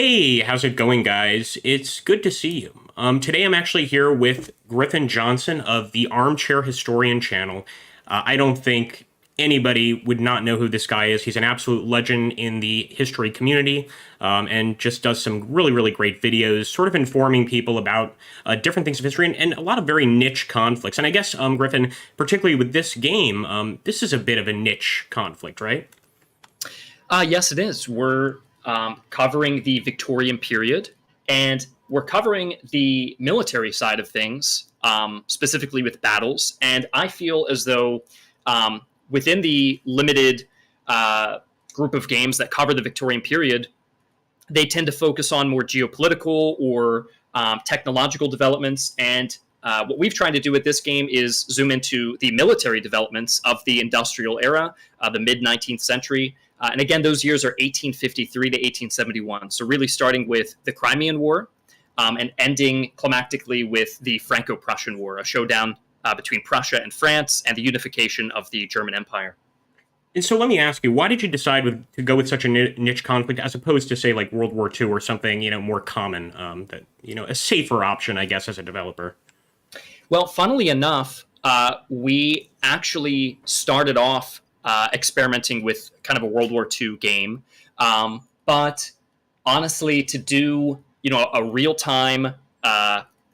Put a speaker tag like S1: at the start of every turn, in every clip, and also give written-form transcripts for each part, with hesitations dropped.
S1: Hey, how's it going, guys? It's good to see you. Today I'm actually here with Griffin Johnson of the Armchair Historian channel. I don't think anybody would not know who this guy is. He's an absolute legend in the history community, and just does some really, really great videos, sort of informing people about different things of history and a lot of very niche conflicts. And I guess, Griffin, particularly with this game, this is a bit of a niche conflict, right?
S2: Yes, it is. We're covering the Victorian period, and we're covering the military side of things, specifically with battles. And I feel as though within the limited group of games that cover the Victorian period, they tend to focus on more geopolitical or technological developments. And what we've tried to do with this game is zoom into the military developments of the industrial era, the mid-19th century. And again, those years are 1853 to 1871. So really starting with the Crimean War and ending climactically with the Franco-Prussian War, a showdown between Prussia and France and the unification of the German Empire.
S1: And so let me ask you, why did you decide to go with such a niche conflict as opposed to, say, like World War II or something, more common, a safer option, I guess, as a developer?
S2: Well, funnily enough, we actually started off experimenting with kind of a World War II game. But honestly, to do, a real-time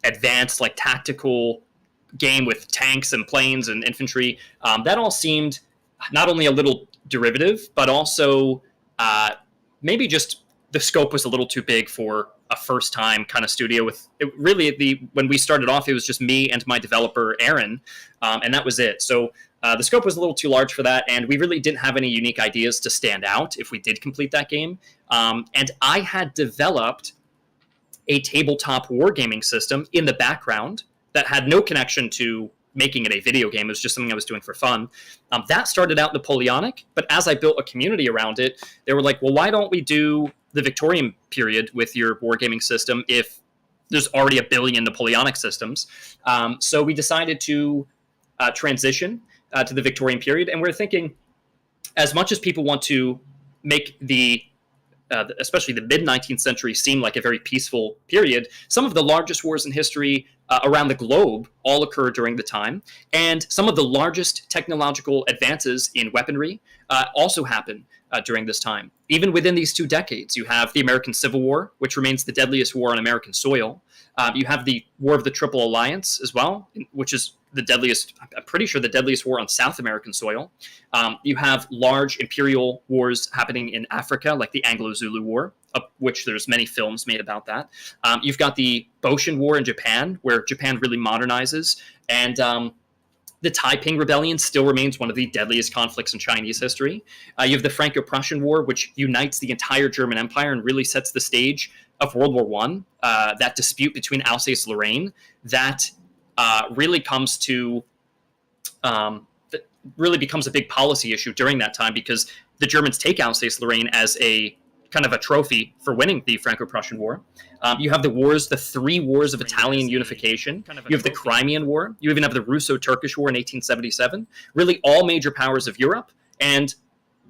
S2: advanced, like tactical game with tanks and planes and infantry, that all seemed not only a little derivative, but also maybe just the scope was a little too big for a first-time kind of studio. With it, really, when we started off, it was just me and my developer Aaron, and that was it. So the scope was a little too large for that, and we really didn't have any unique ideas to stand out if we did complete that game. And I had developed a tabletop wargaming system in the background that had no connection to making it a video game. It was just something I was doing for fun. That started out Napoleonic, but as I built a community around it, they were like, well, why don't we do the Victorian period with your wargaming system if there's already a billion Napoleonic systems? So we decided to transition to the Victorian period, and we're thinking, as much as people want to make especially the mid-19th century seem like a very peaceful period, some of the largest wars in history around the globe all occur during the time, and some of the largest technological advances in weaponry also happen during this time. Even within these 2 decades, you have the American Civil War, which remains the deadliest war on American soil. You have the War of the Triple Alliance as well, which is the deadliest, I'm pretty sure the deadliest war on South American soil. You have large imperial wars happening in Africa, like the Anglo-Zulu War, of which there's many films made about that. You've got the Boshin War in Japan, where Japan really modernizes. And the Taiping Rebellion still remains one of the deadliest conflicts in Chinese history. You have the Franco-Prussian War, which unites the entire German Empire and really sets the stage of World War I. That dispute between Alsace-Lorraine, that really comes to really becomes a big policy issue during that time, because the Germans take Alsace-Lorraine as a kind of a trophy for winning the Franco-Prussian War. You have the 3 wars of Italian unification. You have the Crimean War. You even have the Russo-Turkish War in 1877. Really, all major powers of Europe and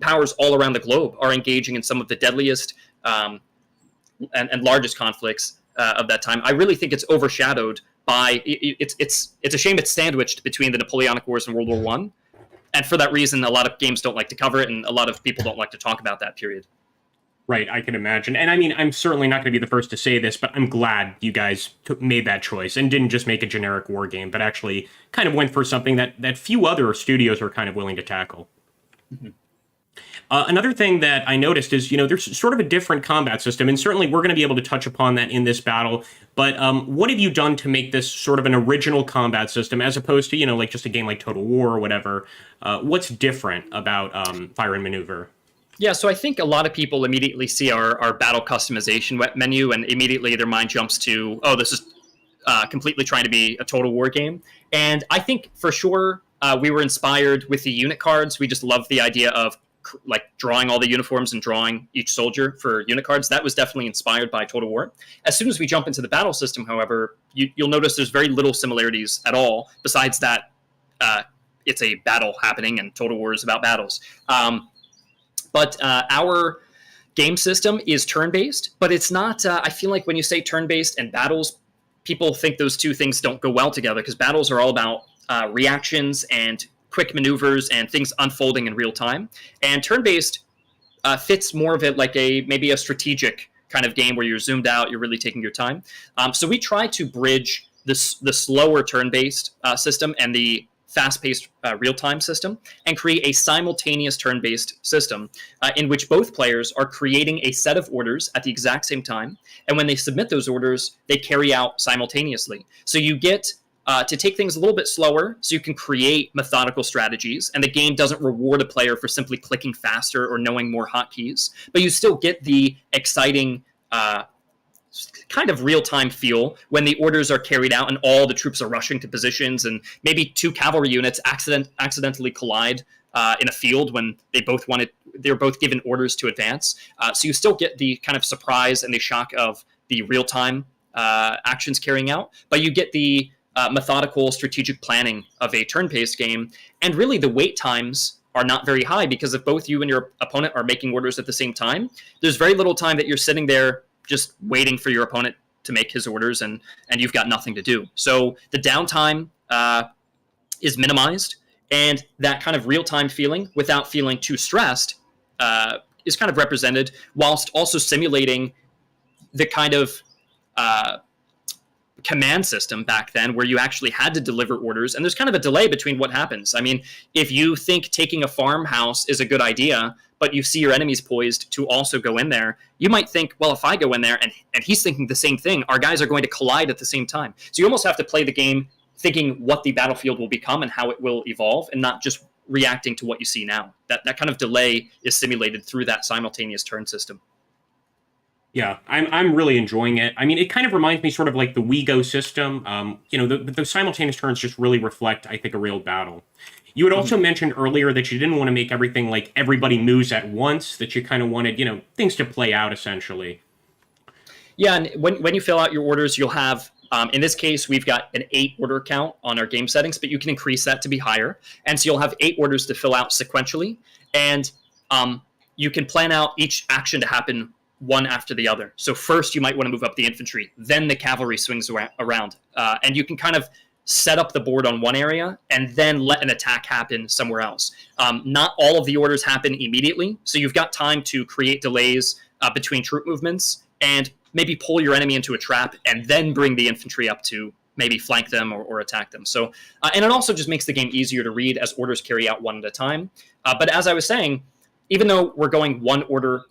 S2: powers all around the globe are engaging in some of the deadliest and largest conflicts of that time. I really think it's overshadowed by it's a shame it's sandwiched between the Napoleonic Wars and World War I, and for that reason, a lot of games don't like to cover it, and a lot of people don't like to talk about that period.
S1: Right, I can imagine. And I mean, I'm certainly not going to be the first to say this, but I'm glad you guys made that choice and didn't just make a generic war game, but actually kind of went for something that few other studios are kind of willing to tackle. Mm-hmm. Another thing that I noticed is, there's sort of a different combat system, and certainly we're going to be able to touch upon that in this battle. But what have you done to make this sort of an original combat system as opposed to, like just a game like Total War or whatever? What's different about Fire and Maneuver?
S2: Yeah, so I think a lot of people immediately see our battle customization menu, and immediately their mind jumps to, oh, this is completely trying to be a Total War game. And I think for sure we were inspired with the unit cards. We just loved the idea of like drawing all the uniforms and drawing each soldier for unit cards. That was definitely inspired by Total War. As soon as we jump into the battle system, however, you'll notice there's very little similarities at all, besides that it's a battle happening and Total War is about battles. But our game system is turn-based, but it's not. I feel like when you say turn-based and battles, people think those two things don't go well together, because battles are all about reactions and quick maneuvers and things unfolding in real time. And turn-based fits more of it like maybe a strategic kind of game where you're zoomed out, you're really taking your time. So we try to bridge the slower turn-based system and the fast-paced real-time system, and create a simultaneous turn-based system in which both players are creating a set of orders at the exact same time, and when they submit those orders, they carry out simultaneously. So you get to take things a little bit slower, so you can create methodical strategies, and the game doesn't reward a player for simply clicking faster or knowing more hotkeys, but you still get the exciting kind of real-time feel when the orders are carried out and all the troops are rushing to positions, and maybe two cavalry units accidentally collide in a field when they're both given orders to advance. So you still get the kind of surprise and the shock of the real-time actions carrying out, but you get the methodical strategic planning of a turn-paced game, and really the wait times are not very high, because if both you and your opponent are making orders at the same time, there's very little time that you're sitting there just waiting for your opponent to make his orders, and you've got nothing to do. So the downtime is minimized, and that kind of real-time feeling without feeling too stressed is kind of represented, whilst also simulating the kind of command system back then where you actually had to deliver orders, and there's kind of a delay between what happens. I mean, if you think taking a farmhouse is a good idea, but you see your enemies poised to also go in there, you might think, well, if I go in there and he's thinking the same thing, our guys are going to collide at the same time. So you almost have to play the game thinking what the battlefield will become and how it will evolve, and not just reacting to what you see now. That kind of delay is simulated through that simultaneous turn system.
S1: Yeah, I'm really enjoying it. I mean, it kind of reminds me sort of like the WeGo system. The simultaneous turns just really reflect, I think, a real battle. You had also mentioned earlier that you didn't want to make everything like everybody moves at once, that you kind of wanted, things to play out, essentially.
S2: Yeah, and when you fill out your orders, you'll have, in this case, we've got an 8 order count on our game settings, but you can increase that to be higher. And so you'll have 8 orders to fill out sequentially, and you can plan out each action to happen one after the other. So first you might want to move up the infantry, then the cavalry swings around, and you can kind of set up the board on one area and then let an attack happen somewhere else. Not all of the orders happen immediately, so you've got time to create delays between troop movements and maybe pull your enemy into a trap and then bring the infantry up to maybe flank them or attack them. So, and it also just makes the game easier to read as orders carry out one at a time. But as I was saying, even though we're going one order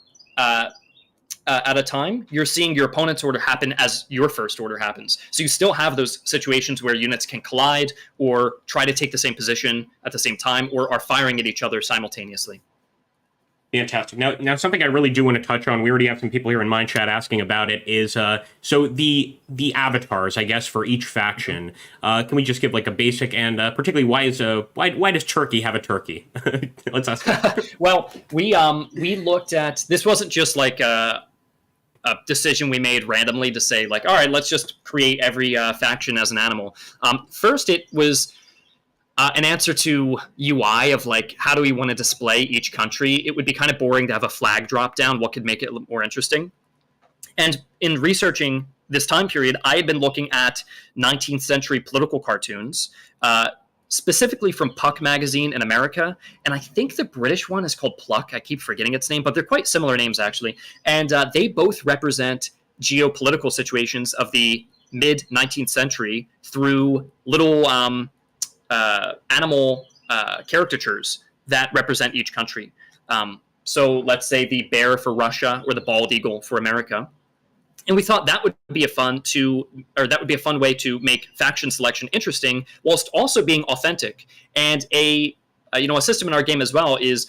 S2: at a time, you're seeing your opponent's order happen as your first order happens. So you still have those situations where units can collide or try to take the same position at the same time, or are firing at each other simultaneously.
S1: Fantastic. Now, something I really do want to touch on, we already have some people here in Mind Chat asking about it, is so the avatars, I guess, for each faction. Can we just give like a basic, and particularly why does Turkey have a turkey? Let's ask that.
S2: Well, we looked at, this wasn't just like a decision we made randomly to say like, all right, let's just create every faction as an animal. First, it was an answer to UI of like, how do we want to display each country? It would be kind of boring to have a flag drop down. What could make it more interesting? And in researching this time period, I had been looking at 19th century political cartoons, specifically from Puck magazine in America. And I think the British one is called Pluck. I keep forgetting its name, but they're quite similar names, actually. And they both represent geopolitical situations of the mid-19th century through little animal caricatures that represent each country. So let's say the bear for Russia or the bald eagle for America. And we thought that would be a fun way to make faction selection interesting, whilst also being authentic. And a system in our game as well is,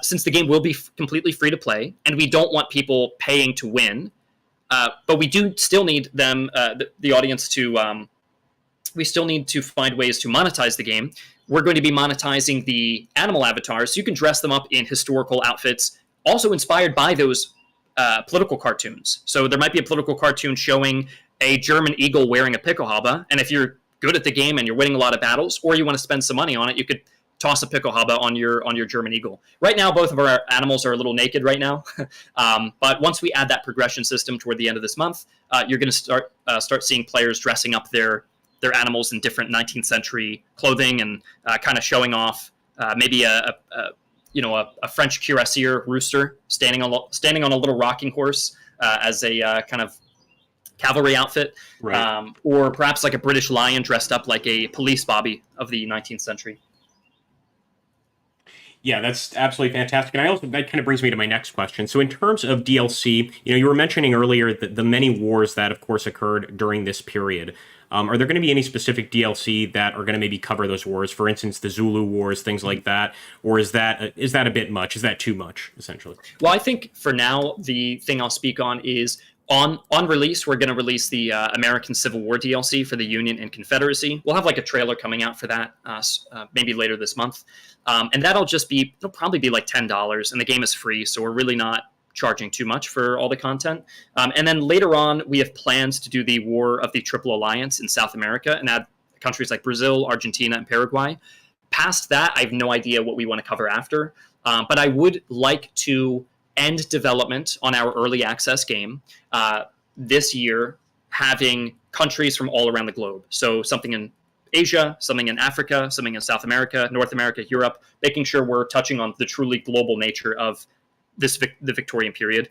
S2: since the game will be completely free to play, and we don't want people paying to win, but we do still need them, the audience, to. We still need to find ways to monetize the game. We're going to be monetizing the animal avatars, so you can dress them up in historical outfits, also inspired by those political cartoons. So there might be a political cartoon showing a German eagle wearing a pickelhaube, and if you're good at the game and you're winning a lot of battles, or you want to spend some money on it, you could toss a pickle. How about on your German Eagle? Right now, both of our animals are a little naked right now, but once we add that progression system toward the end of this month, you're going to start seeing players dressing up their animals in different 19th century clothing and kind of showing off maybe a French cuirassier rooster standing on a little rocking horse as a kind of cavalry outfit,
S1: Right.
S2: or perhaps like a British lion dressed up like a police bobby of the 19th century.
S1: Yeah, that's absolutely fantastic. And that kind of brings me to my next question. So in terms of DLC, you were mentioning earlier the many wars that, of course, occurred during this period. Are there going to be any specific DLC that are going to maybe cover those wars? For instance, the Zulu Wars, things like that, or is that a bit much? Is that too much, essentially?
S2: Well, I think for now, the thing I'll speak on is on release, we're going to release the American Civil War DLC for the Union and Confederacy. We'll have like a trailer coming out for that maybe later this month. And it'll probably be like $10, and the game is free, so we're really not charging too much for all the content. And then later on, we have plans to do the War of the Triple Alliance in South America and add countries like Brazil, Argentina, and Paraguay. Past that, I have no idea what we want to cover after. But I would like to end development on our early access game this year, having countries from all around the globe. So something in Asia, something in Africa, something in South America, North America, Europe, making sure we're touching on the truly global nature of the Victorian period.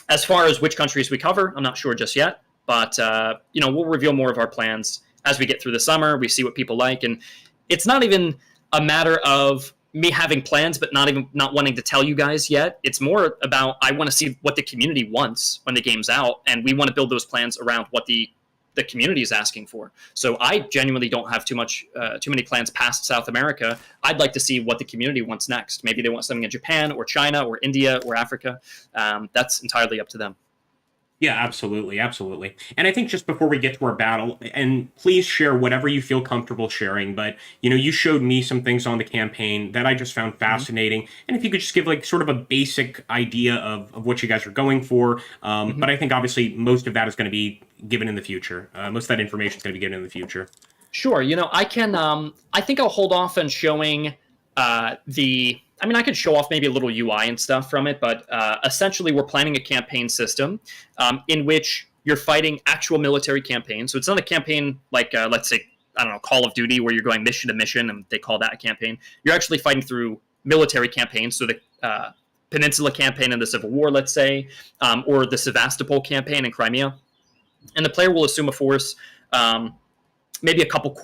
S2: As far as which countries we cover, I'm not sure just yet, but we'll reveal more of our plans as we get through the summer. We see what people like, and it's not even a matter of me having plans but not wanting to tell you guys yet. It's more about I want to see what the community wants when the game's out, and we want to build those plans around what the community is asking for. So I genuinely don't have too many plans past South America. I'd like to see what the community wants next. Maybe they want something in Japan or China or India or Africa. That's entirely up to them.
S1: Yeah, absolutely, absolutely. And I think just before we get to our battle, and please share whatever you feel comfortable sharing, but you showed me some things on the campaign that I just found fascinating. Mm-hmm. And if you could just give like sort of a basic idea of what you guys are going for. Mm-hmm. But I think obviously most of that is going to be given in the future. Most of that information is going to be given in the future.
S2: Sure. I think I'll hold off on showing I could show off maybe a little UI and stuff from it, but essentially we're planning a campaign system in which you're fighting actual military campaigns. So it's not a campaign like, let's say, I don't know, Call of Duty, where you're going mission to mission, and they call that a campaign. You're actually fighting through military campaigns. So the Peninsula campaign in the Civil War, let's say, or the Sevastopol campaign in Crimea. And the player will assume a force, maybe a couple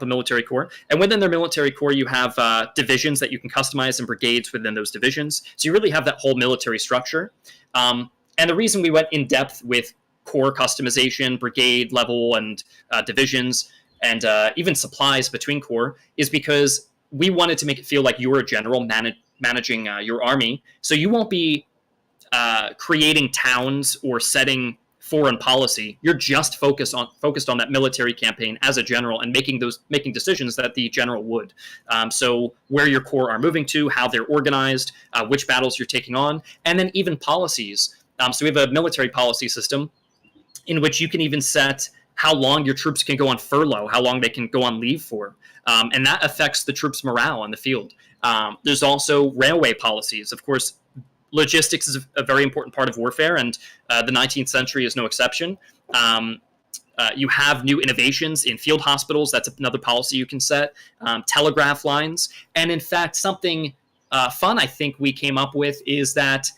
S2: military corps. And within their military corps, you have divisions that you can customize and brigades within those divisions. So you really have that whole military structure. And the reason we went in depth with corps customization, brigade level, and divisions, and even supplies between corps is because we wanted to make it feel like you were a general managing your army. So you won't be creating towns or setting foreign policy. You're just focused on that military campaign as a general and making decisions that the general would. So where your corps are moving to, how they're organized, which battles you're taking on, and then even policies. So we have a military policy system in which you can even set how long your troops can go on furlough, how long they can go on leave for. And that affects the troops' morale on the field. There's also railway policies. Of course, logistics is a very important part of warfare, and the 19th century is no exception. You have new innovations in field hospitals. That's another policy you can set. Telegraph lines. And in fact, something fun I think we came up with is that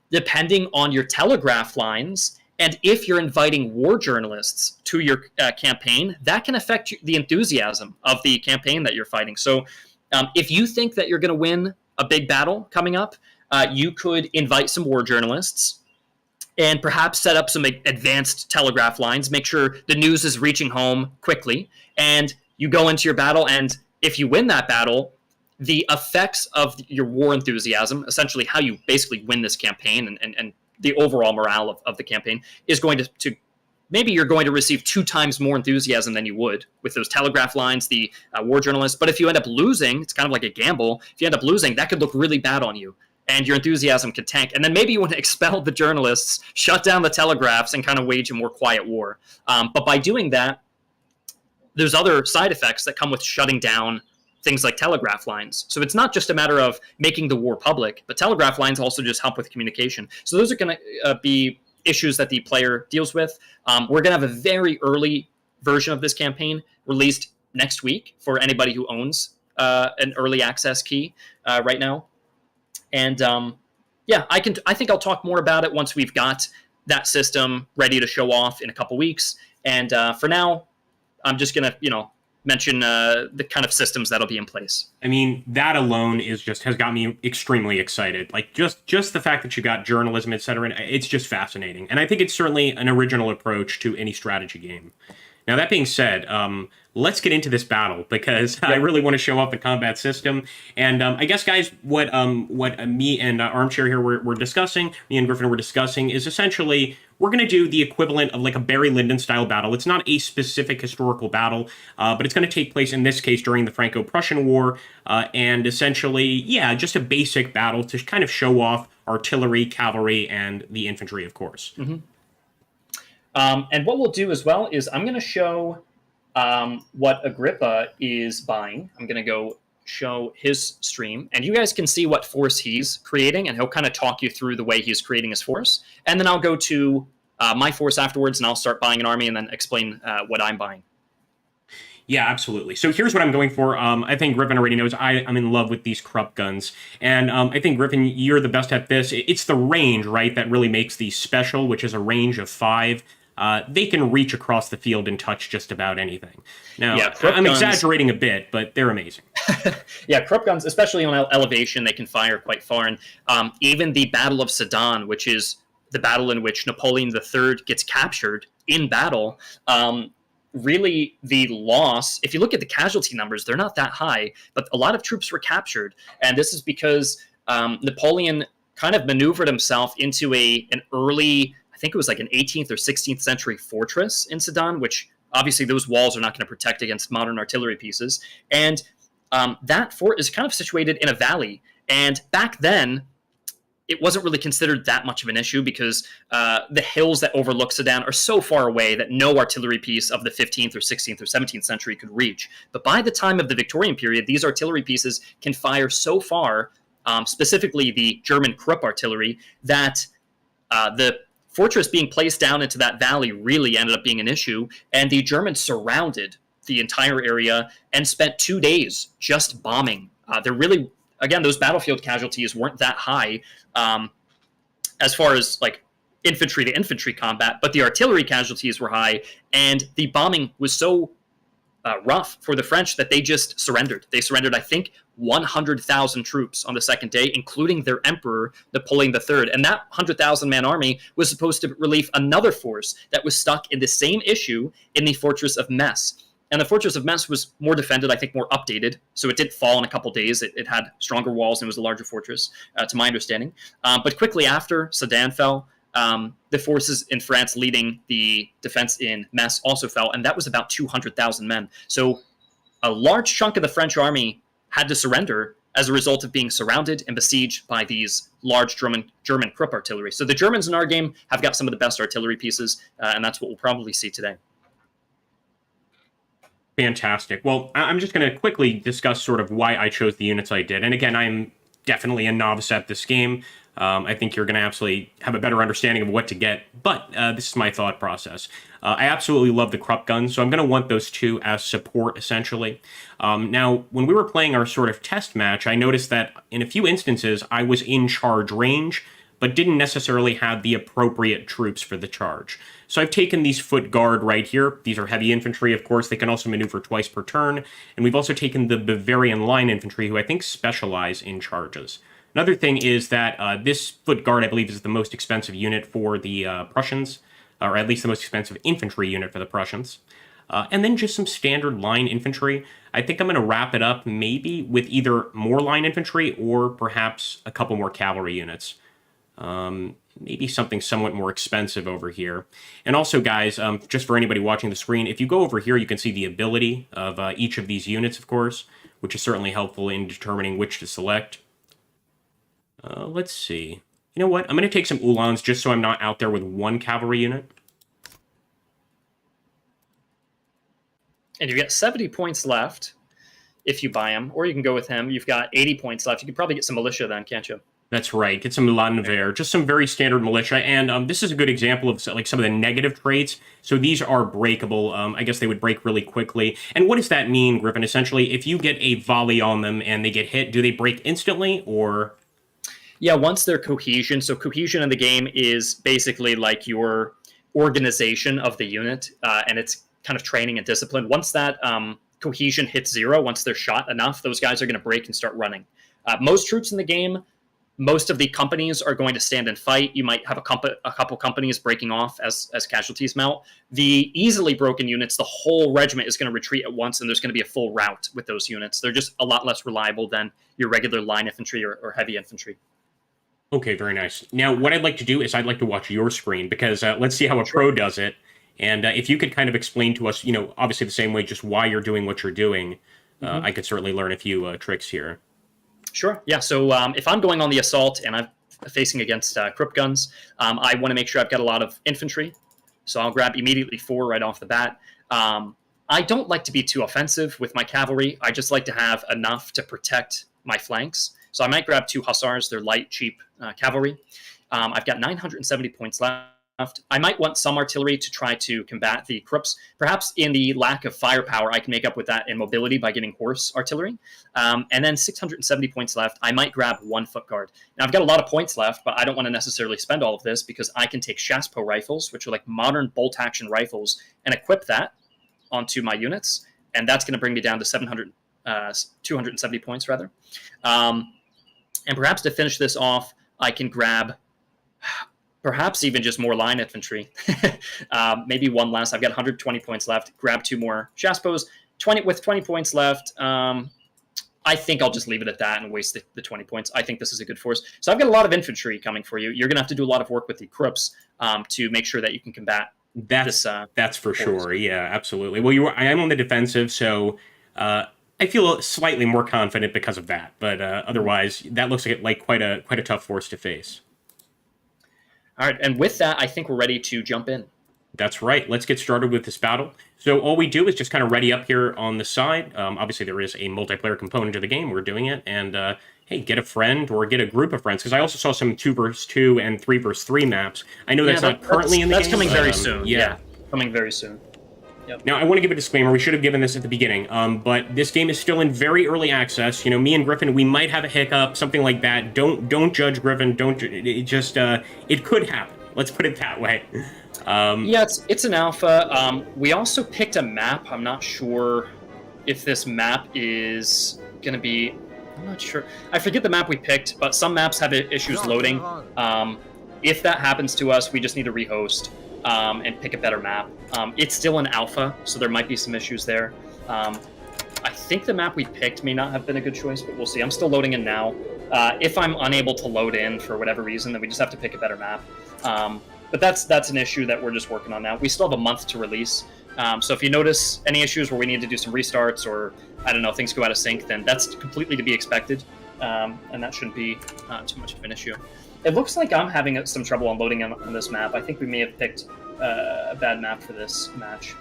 S2: depending on your telegraph lines, and if you're inviting war journalists to your campaign, that can affect the enthusiasm of the campaign that you're fighting. So if you think that you're going to win a big battle coming up, you could invite some war journalists and perhaps set up some advanced telegraph lines, make sure the news is reaching home quickly, and you go into your battle, and if you win that battle, the effects of your war enthusiasm, essentially how you basically win this campaign and the overall morale of the campaign, is going to maybe you're going to receive 2 times more enthusiasm than you would with those telegraph lines, the war journalists. But if you end up losing, it's kind of like a gamble. If you end up losing, that could look really bad on you, and your enthusiasm could tank. And then maybe you want to expel the journalists, shut down the telegraphs, and kind of wage a more quiet war. But by doing that, there's other side effects that come with shutting down things like telegraph lines. So it's not just a matter of making the war public, but telegraph lines also just help with communication. So those are going to be issues that the player deals with. We're going to have a very early version of this campaign released next week for anybody who owns an early access key right now. And yeah, I think I'll talk more about it once we've got that system ready to show off in a couple weeks. And for now, I'm just going to, mention the kind of systems that'll be in place.
S1: I mean, that alone has got me extremely excited. Like just the fact that you got journalism, et cetera, it's just fascinating. And I think it's certainly an original approach to any strategy game. Now, that being said, let's get into this battle because I really want to show off the combat system. And I guess, guys, what me and Armchair here were discussing, me and Griffin were discussing, is essentially we're going to do the equivalent of like a Barry Lyndon-style battle. It's not a specific historical battle, but it's going to take place, in this case, during the Franco-Prussian War. And essentially, yeah, just a basic battle to kind of show off artillery, cavalry, and the infantry, of course.
S2: Mm-hmm. And what we'll do as well is I'm going to show what Agrippa is buying. I'm going to go show his stream, and you guys can see what force he's creating, and he'll kind of talk you through the way he's creating his force. And then I'll go to my force afterwards, and I'll start buying an army and then explain what I'm buying.
S1: Yeah, absolutely. So here's what I'm going for. I think Griffin already knows I'm in love with these Krupp guns. And I think, Griffin, you're the best at this. It's the range, right, that really makes these special, which is a range of 5. They can reach across the field and touch just about anything. Now, yeah, I'm exaggerating a bit, but they're amazing.
S2: Yeah, Krupp guns, especially on elevation, they can fire quite far. And even the Battle of Sedan, which is the battle in which Napoleon III gets captured in battle, really the loss, if you look at the casualty numbers, they're not that high, but a lot of troops were captured. And this is because Napoleon kind of maneuvered himself into an early, I think it was like an 18th or 16th century fortress in Sedan, which obviously those walls are not going to protect against modern artillery pieces. And that fort is kind of situated in a valley. And back then, it wasn't really considered that much of an issue because the hills that overlook Sedan are so far away that no artillery piece of the 15th or 16th or 17th century could reach. But by the time of the Victorian period, these artillery pieces can fire so far, specifically the German Krupp artillery, that the fortress being placed down into that valley really ended up being an issue, and the Germans surrounded the entire area and spent 2 days just bombing. They're really, again, those battlefield casualties weren't that high as far as like infantry to infantry combat, but the artillery casualties were high, and the bombing was so rough for the French that they just surrendered. They surrendered, I think, 100,000 troops on the second day, including their emperor, Napoleon III. And that 100,000-man army was supposed to relieve another force that was stuck in the same issue in the fortress of Metz. And the fortress of Metz was more defended, I think more updated, so it did fall in a couple days. It had stronger walls and it was a larger fortress, to my understanding. But quickly after Sedan fell, the forces in France leading the defense in Metz also fell, and that was about 200,000 men. So a large chunk of the French army had to surrender as a result of being surrounded and besieged by these large German Krupp artillery. So the Germans in our game have got some of the best artillery pieces, and that's what we'll probably see today.
S1: Fantastic. Well, I'm just going to quickly discuss sort of why I chose the units I did. And again, I'm definitely a novice at this game. I think you're going to absolutely have a better understanding of what to get, but this is my thought process. I absolutely love the Krupp guns, so I'm going to want those two as support, essentially. Now, when we were playing our sort of test match, I noticed that in a few instances, I was in charge range, but didn't necessarily have the appropriate troops for the charge. So I've taken these foot guard right here. These are heavy infantry, of course. They can also maneuver twice per turn. And we've also taken the Bavarian line infantry, who I think specialize in charges. Another thing is that this foot guard, I believe, is the most expensive unit for the Prussians, or at least the most expensive infantry unit for the Prussians. And then just some standard line infantry. I think I'm going to wrap it up maybe with either more line infantry or perhaps a couple more cavalry units. Maybe something somewhat more expensive over here. And also, guys, just for anybody watching the screen, if you go over here, you can see the ability of each of these units, of course, which is certainly helpful in determining which to select. Let's see. You know what? I'm going to take some Uhlans just so I'm not out there with one cavalry unit.
S2: And you've got 70 points left. if you buy him, or you can go with him. You've got 80 points left. You could probably get some militia then, can't you?
S1: That's right. Get some Lanver, just some very standard militia. And this is a good example of like some of the negative traits. So these are breakable. I guess they would break really quickly. And what does that mean, Griffin? Essentially, if you get a volley on them and they get hit, do they break instantly or?
S2: Yeah, once they're cohesion. So cohesion in the game is basically like your organization of the unit, and it's kind of training and discipline. Once that cohesion hits 0, once they're shot enough, those guys are going to break and start running. Most troops in the game, most of the companies are going to stand and fight. You might have a couple companies breaking off as casualties mount. The easily broken units, the whole regiment is going to retreat at once, and there's going to be a full rout with those units. They're just a lot less reliable than your regular line infantry or heavy infantry.
S1: Okay, very nice. Now, what I'd like to do is I'd like to watch your screen, because let's see how a pro does it. And if you could kind of explain to us, obviously the same way, just why you're doing what you're doing, I could certainly learn a few tricks here.
S2: Sure. Yeah. So if I'm going on the assault and I'm facing against Krupp guns, I want to make sure I've got a lot of infantry. So I'll grab immediately 4 right off the bat. I don't like to be too offensive with my cavalry. I just like to have enough to protect my flanks. So I might grab 2 hussars. They're light, cheap cavalry. I've got 970 points left. I might want some artillery to try to combat the Krupps. Perhaps in the lack of firepower, I can make up with that in mobility by getting horse artillery. And then 670 points left. I might grab 1 foot guard. Now, I've got a lot of points left, but I don't want to necessarily spend all of this because I can take Chassepot rifles, which are like modern bolt-action rifles, and equip that onto my units. And that's going to bring me down to 270 points, rather. And perhaps to finish this off, I can grab perhaps even just more line infantry. Maybe 1 less. I've got 120 points left. Grab 2 more Chassepots. 20 points left. I think I'll just leave it at that and waste the 20 points. I think this is a good force. So I've got a lot of infantry coming for you. You're going to have to do a lot of work with the Krupps to make sure that you can combat
S1: that's for sure. Yeah, absolutely. Well, I am on the defensive, so I feel slightly more confident because of that. But otherwise, that looks like quite a tough force to face.
S2: All right, and with that, I think we're ready to jump in.
S1: That's right. Let's get started with this battle. So all we do is just kind of ready up here on the side. Obviously, there is a multiplayer component to the game. We're doing it. And, hey, get a friend or get a group of friends. Because I also saw some 2 versus 2 and 3 versus 3 maps. I know that's not currently in the game.
S2: That's coming very soon. Yeah, coming very soon. Yep.
S1: Now, I want to give a disclaimer. We should have given this at the beginning. But this game is still in very early access. Me and Griffin, we might have a hiccup, something like that. Don't judge Griffin. It could happen. Let's put it that way.
S2: Yeah, it's an alpha. We also picked a map. I'm not sure if this map is going to be... I'm not sure. I forget the map we picked, but some maps have issues loading. If that happens to us, we just need to rehost and pick a better map. It's still an alpha, so there might be some issues there. I think the map we picked may not have been a good choice, but we'll see. I'm still loading in now. If I'm unable to load in for whatever reason, then we just have to pick a better map. But that's an issue that we're just working on now. We still have a month to release. So if you notice any issues where we need to do some restarts or, I don't know, things go out of sync, then that's completely to be expected. And that shouldn't be too much of an issue. It looks like I'm having some trouble unloading on this map. I think we may have picked a bad map for this match.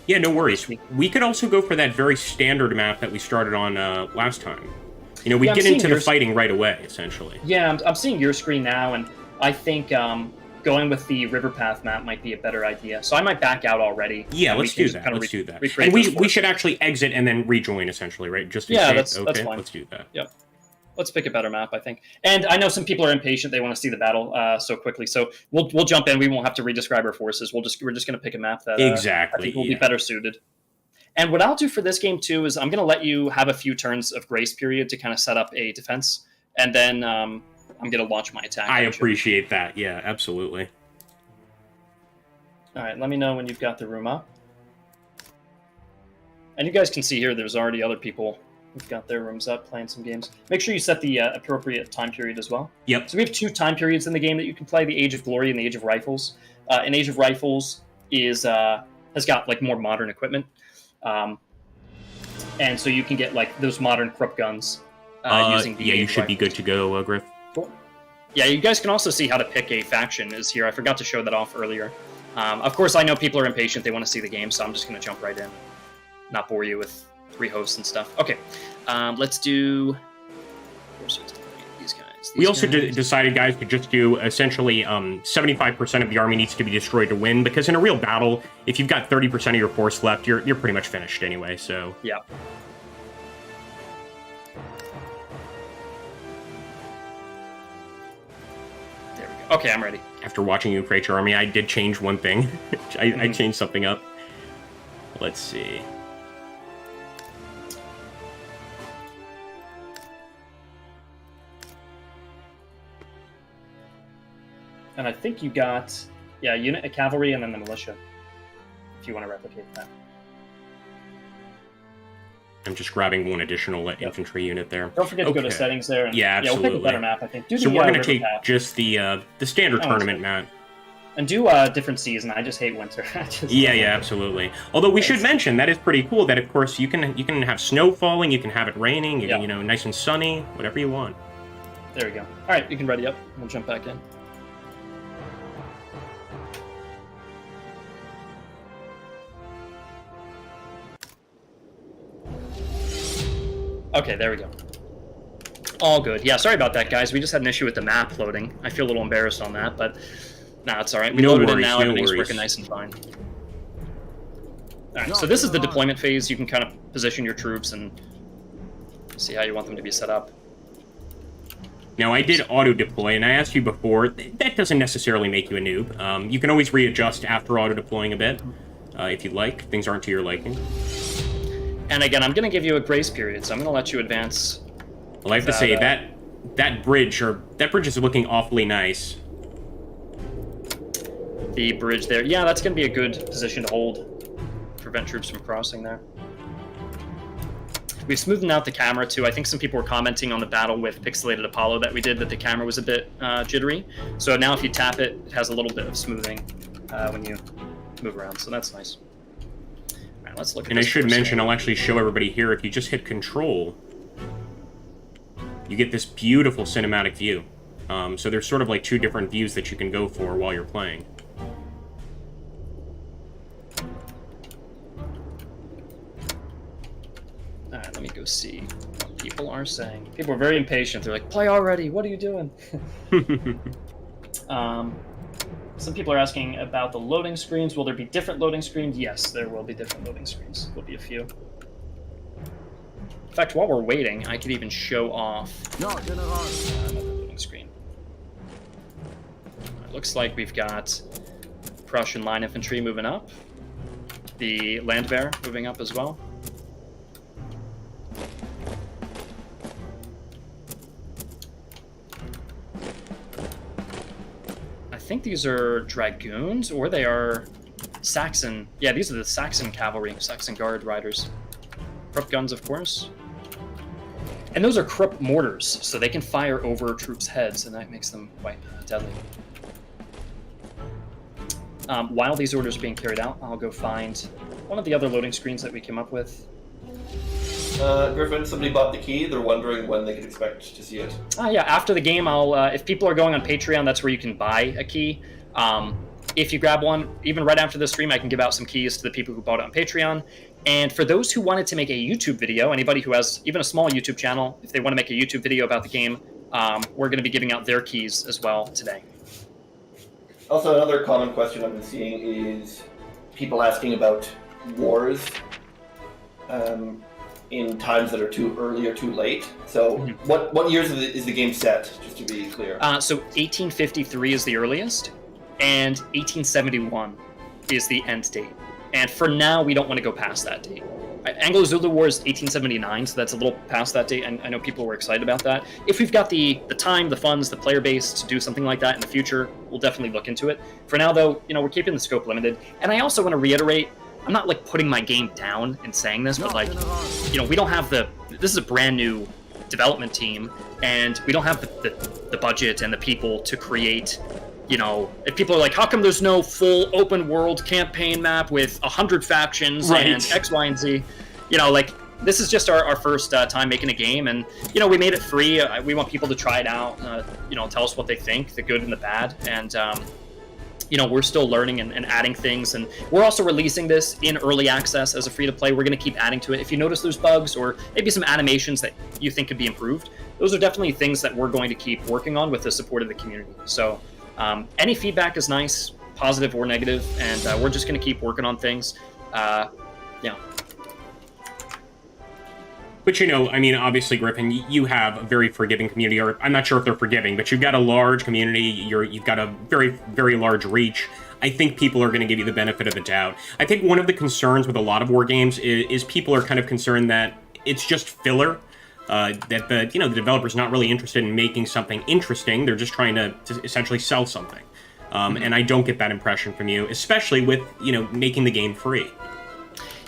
S1: Yeah, no worries. We could also go for that very standard map that we started on last time. We get into the fighting right away, essentially.
S2: Yeah, I'm seeing your screen now, and I think going with the River Path map might be a better idea. So I might back out already.
S1: Yeah, let's do that. Let's do that. And we should actually exit and then rejoin, essentially, right? Just
S2: that's
S1: okay,
S2: fine.
S1: Let's do that.
S2: Yep. Let's pick a better map, I think. And I know some people are impatient; they want to see the battle so quickly. So we'll jump in. We won't have to redescribe our forces. We're just going to pick a map that I think will be better suited. And what I'll do for this game too is I'm going to let you have a few turns of grace period to kind of set up a defense, and then I'm going to launch my attack.
S1: I appreciate that. Yeah, absolutely.
S2: All right, let me know when you've got the room up. And you guys can see here, there's already other people who've got their rooms up playing some games. Make sure you set the appropriate time period as well.
S1: Yep.
S2: So we have 2 time periods in the game that you can play: the Age of Glory and the Age of Rifles. And Age of Rifles has got like more modern equipment, and so you can get like those modern Krupp guns using the
S1: you should be good to go, Griff.
S2: Cool. Yeah, you guys can also see how to pick a faction is here. I forgot to show that off earlier. Of course, I know people are impatient; they want to see the game, so I'm just going to jump right in, not bore you with hosts and stuff. Okay, let's do these guys.
S1: We also decided, guys, to just do essentially 75% of the army needs to be destroyed to win, because in a real battle, if you've got 30% of your force left, you're pretty much finished anyway. So
S2: yeah. There we go. Okay, I'm ready.
S1: After watching you create your army, I did change one thing. I changed something up. Let's see.
S2: And I think you got, unit of cavalry and then the militia, if you want to replicate that.
S1: I'm just grabbing one additional infantry unit there.
S2: Don't forget to go to settings there. And,
S1: absolutely.
S2: We'll pick a better map, I think.
S1: So we're going to take just the standard tournament map.
S2: And do a different season. I just hate winter.
S1: Absolutely. Although we should mention, that is pretty cool, that of course you can have snow falling, you can have it raining, nice and sunny, whatever you want.
S2: There we go. All right, you can ready up. We'll jump back in. Okay, there we go. All good. Yeah, sorry about that, guys. We just had an issue with the map loading. I feel a little embarrassed on that, but it's all right. We loaded it now. Everything's working nice and fine. All right, so this is the deployment phase. You can kind of position your troops and see how you want them to be set up.
S1: Now, I did auto-deploy, and I asked you before, that doesn't necessarily make you a noob. You can always readjust after auto-deploying a bit, if you'd like. Things aren't to your liking.
S2: And again, I'm going to give you a grace period, so I'm going to let you advance.
S1: Well, I have to say, that bridge is looking awfully nice.
S2: The bridge there. Yeah, that's going to be a good position to hold. Prevent troops from crossing there. We've smoothed out the camera, too. I think some people were commenting on the battle with Pixelated Apollo that we did, that the camera was a bit jittery. So now if you tap it, it has a little bit of smoothing when you move around, so that's nice. All right, let's look at this.
S1: And I should mention, I'll actually show everybody here, if you just hit Control, you get this beautiful cinematic view. So there's sort of like two different views that you can go for while you're playing.
S2: All right, let me go see what people are saying. People are very impatient. They're like, play already, what are you doing? Some people are asking about the loading screens. Will there be different loading screens? Yes, there will be different loading screens. There'll be a few. In fact, while we're waiting, I could even show off another loading screen. It looks like we've got Prussian line infantry moving up. The Landwehr moving up as well. I think these are Dragoons, or they are Saxon. Yeah, these are the Saxon cavalry, Saxon Guard riders. Krupp guns, of course. And those are Krupp mortars, so they can fire over troops' heads, and that makes them quite deadly. While these orders are being carried out, I'll go find one of the other loading screens that we came up with.
S3: Griffin, somebody bought the key. They're wondering when they can expect to see it.
S2: Yeah, after the game, I'll if people are going on Patreon, that's where you can buy a key. If you grab one, even right after the stream, I can give out some keys to the people who bought it on Patreon. And for those who wanted to make a YouTube video, anybody who has even a small YouTube channel, if they want to make a YouTube video about the game, we're going to be giving out their keys as well today.
S3: Also, another common question I've been seeing is people asking about wars in times that are too early or too late. So what years is the game set, just to be clear?
S2: So 1853 is the earliest, and 1871 is the end date. And for now, we don't want to go past that date. Anglo-Zulu War is 1879, so that's a little past that date, and I know people were excited about that. If we've got the time, the funds, the player base to do something like that in the future, we'll definitely look into it. For now, though, we're keeping the scope limited. And I also want to reiterate, I'm not, putting my game down in saying this, but, we don't have this is a brand new development team, and we don't have the budget and the people to create... if people are like, how come there's no full open world campaign map with 100 factions and X, Y, and Z? This is just our first time making a game, and, we made it free. We want people to try it out, tell us what they think, the good and the bad. And, we're still learning and adding things, and we're also releasing this in early access as a free-to-play. We're going to keep adding to it. If you notice there's bugs or maybe some animations that you think could be improved, those are definitely things that we're going to keep working on with the support of the community. So any feedback is nice, positive or negative, and we're just going to keep working on things. Yeah.
S1: But obviously, Griffin, you have a very forgiving community, or I'm not sure if they're forgiving, but you've got a large community. You've got a very, very large reach. I think people are going to give you the benefit of the doubt. I think one of the concerns with a lot of war games is people are kind of concerned that it's just filler. That the developer's not really interested in making something interesting. They're just trying to essentially sell something. And I don't get that impression from you, especially with making the game free.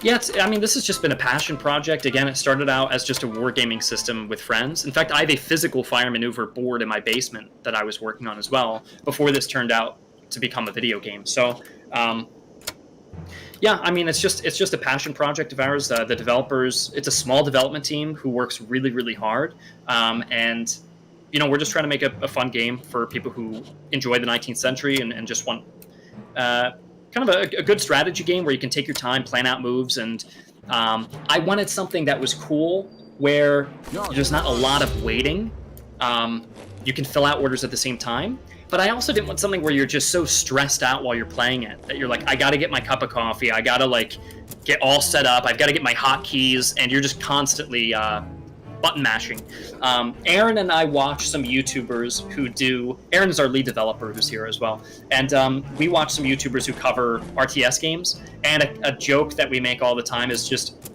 S2: Yeah, this has just been a passion project. Again, it started out as just a wargaming system with friends. In fact, I have a physical fire maneuver board in my basement that I was working on as well before this turned out to become a video game. So, it's just a passion project of ours. The developers, it's a small development team who works really, really hard. And we're just trying to make a fun game for people who enjoy the 19th century and just want kind of a good strategy game where you can take your time, plan out moves, and I wanted something that was cool where there's not a lot of waiting. You can fill out orders at the same time, but I also didn't want something where you're just so stressed out while you're playing it that you're like, I got to get my cup of coffee, I got to get all set up, I've got to get my hotkeys, and you're just constantly button mashing. Aaron and I watch some YouTubers who do. Aaron is our lead developer who's here as well, and we watch some YouTubers who cover RTS games. And a joke that we make all the time is just